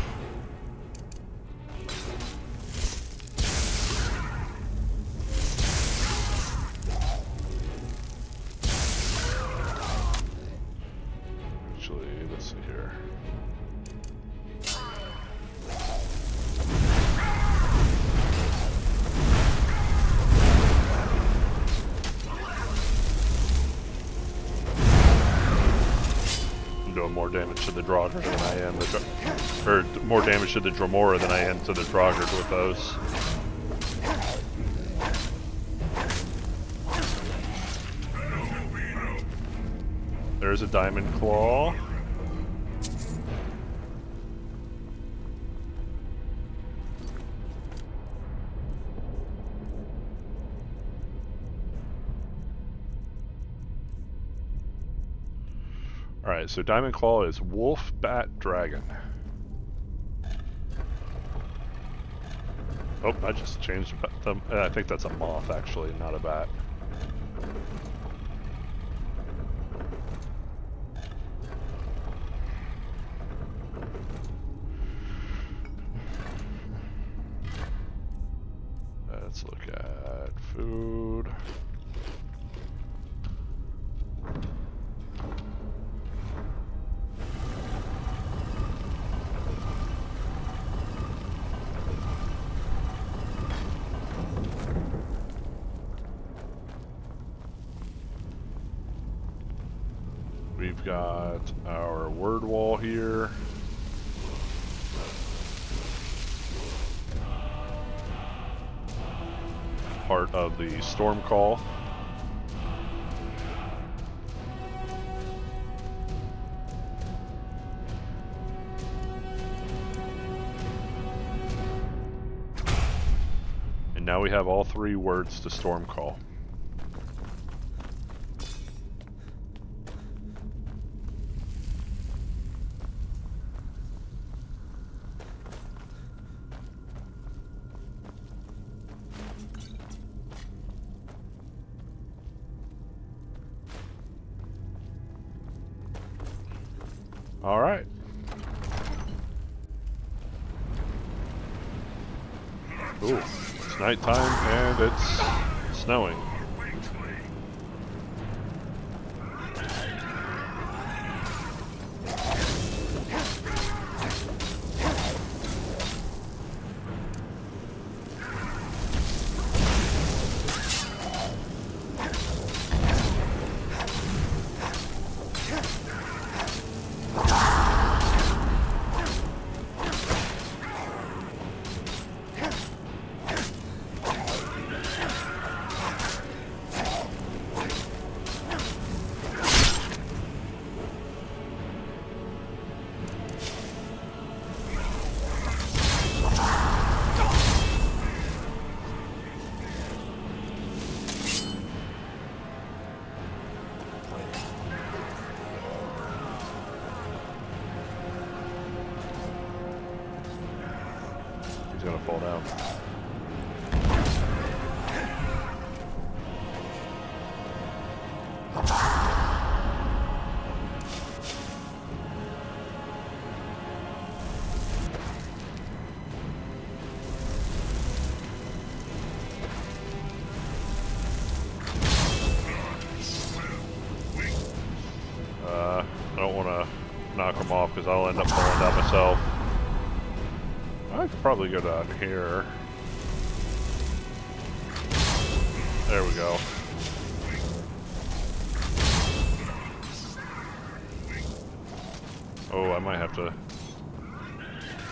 Actually, let's see here. I'm doing more damage to the Draugr than I am or more damage to the Dremora than I am to the Draugr with those. There's a Diamond Claw. Alright, so Diamond Claw is Wolf, Bat, Dragon. Oh, I just changed them. I think that's a moth, actually, not a bat. Let's look at food. We've got our word wall here. Part of the storm call. And now we have all 3 words to storm call. All right. Ooh, it's nighttime and it's snowing. He's gonna fall down. I don't want to knock him off because I'll end up falling down myself. I could probably go down here. There we go. Oh, I might have to.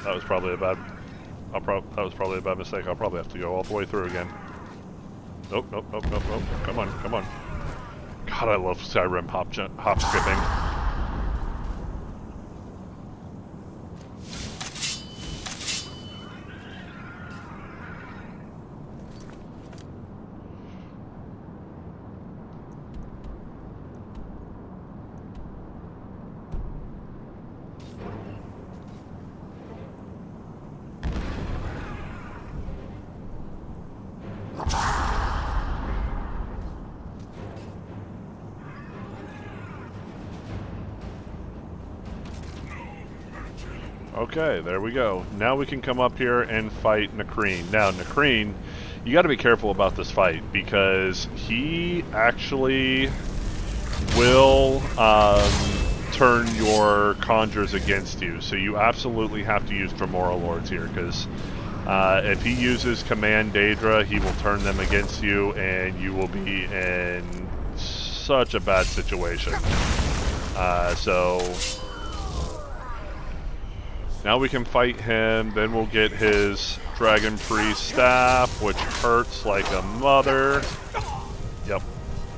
That was probably a bad. That was probably a bad mistake. I'll probably have to go all the way through again. Nope, nope, nope, nope, nope. Come on, come on. God, I love Skyrim hop skipping. Okay, there we go. Now we can come up here and fight Nakreen. Now, Nakreen, you got to be careful about this fight because he actually will turn your conjures against you. So you absolutely have to use Tremora Lords here because if he uses Command Daedra, he will turn them against you and you will be in such a bad situation. So now we can fight him, then we'll get his Dragon Priest staff, which hurts like a mother. Yep,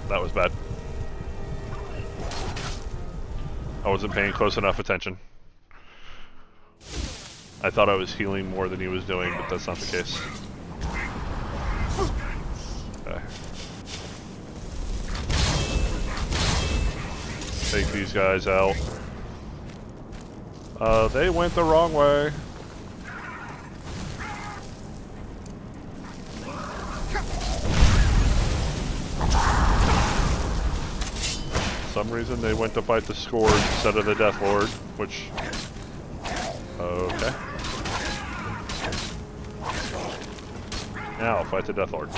that was bad. I wasn't paying close enough attention. I thought I was healing more than he was doing, but that's not the case. Okay. Take these guys out. They went the wrong way. For some reason they went to fight the Scourge instead of the Death Lord, which... Okay. Now fight the Death Lord.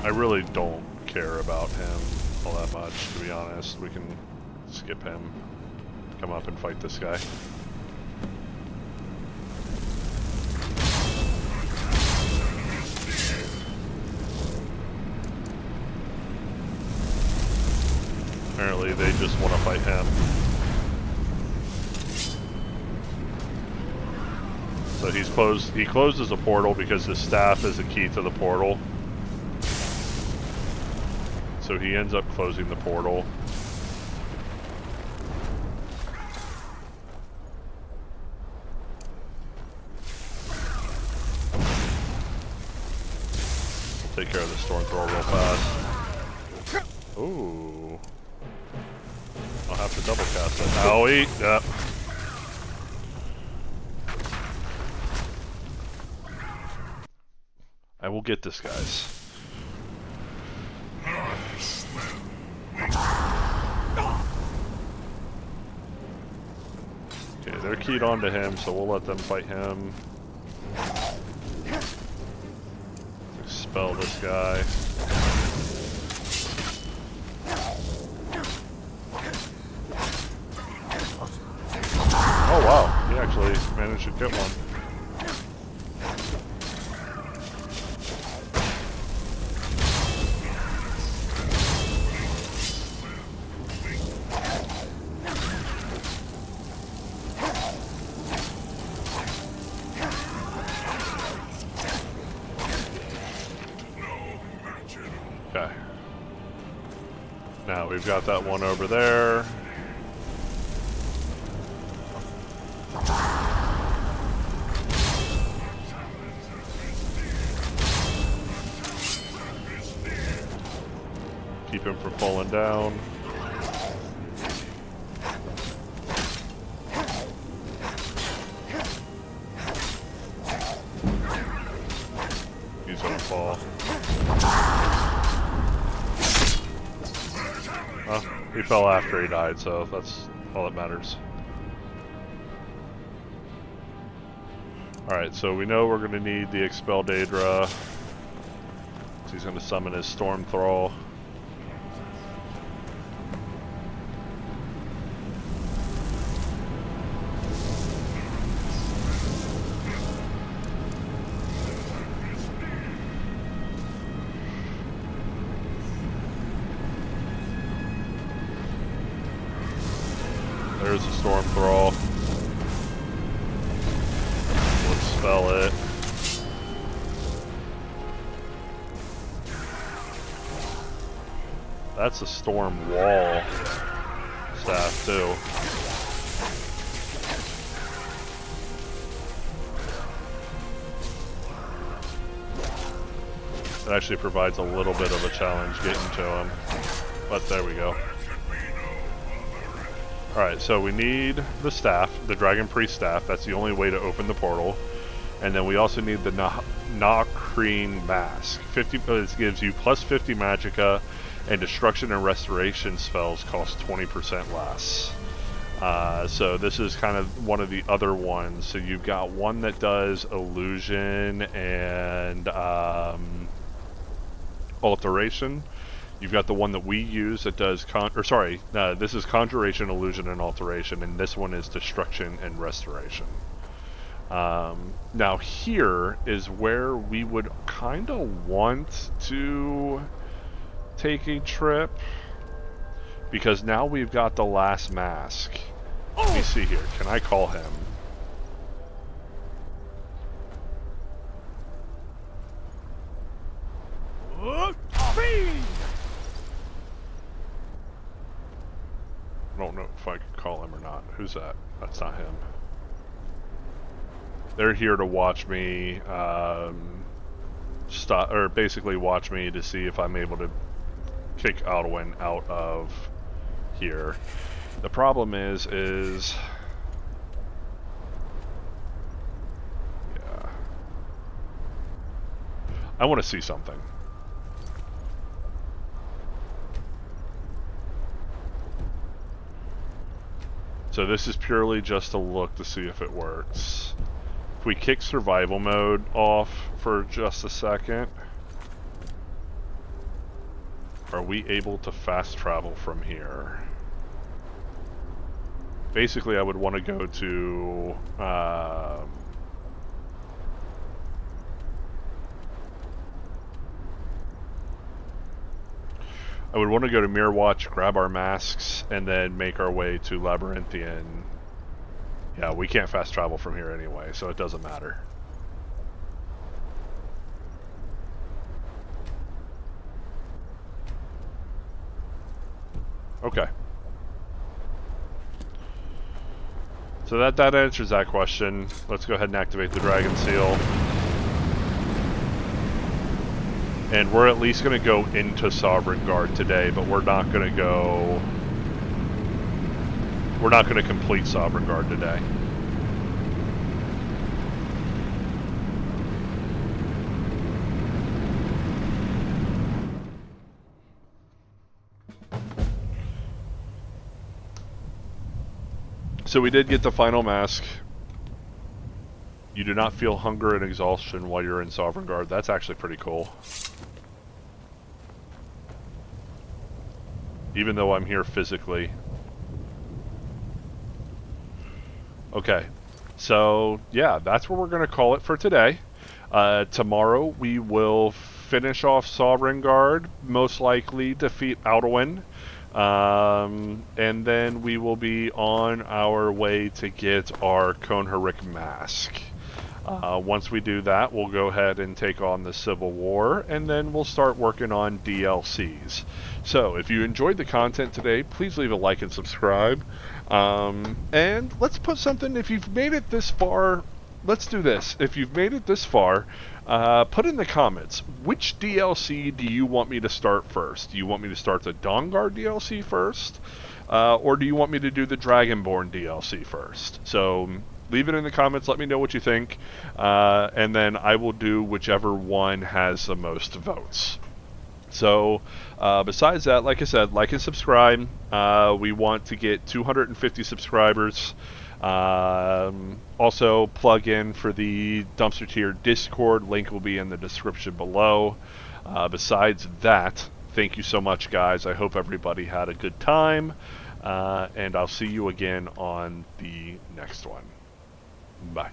I really don't care about him all that much, to be honest. We can skip him, come up and fight this guy. Apparently they just want to fight him. So he closes a portal because his staff is a key to the portal. So he ends up closing the portal. We'll take care of the storm thrower real fast. Ooh. I'll have to double cast it. Owie! Yep. I will get this, guys. Okay, they're keyed onto him, so we'll let them fight him. Expel this guy. Oh wow, he actually managed to get one. Okay. Now we've got that one over there. Keep him from falling down. He's gonna fall. Well, he fell after he died, so that's all that matters. Alright, so we know we're going to need the Expel Daedra. So he's going to summon his Storm Thrall. There's a Storm Thrall. We'll expel it. That's a Storm Wall staff too. It actually provides a little bit of a challenge getting to him. But there we go. Alright, so we need the staff, the Dragon Priest staff. That's the only way to open the portal. And then we also need the Nakreen Mask. It gives you plus 50 magicka, and destruction and restoration spells cost 20% less. So this is kind of one of the other ones. So you've got one that does illusion and alteration. You've got the one that we use that does this is conjuration, illusion, and alteration, and this one is destruction and restoration. Now here is where we would kind of want to take a trip, because now we've got the last mask. Let me see here. Can I call him? I don't know if I could call him or not. Who's that? That's not him. They're here to watch me basically watch me to see if I'm able to kick Alduin out of here. The problem is yeah, I want to see something. So this is purely just a look to see if it works. If we kick survival mode off for just a second, are we able to fast travel from here? Basically, I would want to go to I would want to go to Mirror Watch, grab our masks, and then make our way to Labyrinthian. Yeah, we can't fast travel from here anyway, so it doesn't matter. Okay. So that answers that question. Let's go ahead and activate the Dragon Seal. And we're at least going to go into Soverigngaurde today, but we're not going to go... We're not going to complete Soverigngaurde today. So we did get the final mask. You do not feel hunger and exhaustion while you're in Soverigngaurde. That's actually pretty cool. Even though I'm here physically. Okay. So, yeah, that's where we're going to call it for today. Tomorrow we will finish off Soverigngaurde, most likely defeat Alduin. And then we will be on our way to get our Conheric Mask. Once we do that, we'll go ahead and take on the Civil War, and then we'll start working on DLCs. So, if you enjoyed the content today, please leave a like and subscribe. And let's put something, if you've made it this far, let's do this. If you've made it this far, put in the comments, which DLC do you want me to start first? Do you want me to start the Dawnguard DLC first? Or do you want me to do the Dragonborn DLC first? So, leave it in the comments, let me know what you think, and then I will do whichever one has the most votes. So, besides that, like I said, like and subscribe. We want to get 250 subscribers. Also, plug in for the Dumpster Tier Discord. Link will be in the description below. Besides that, thank you so much, guys. I hope everybody had a good time. And I'll see you again on the next one. Bye.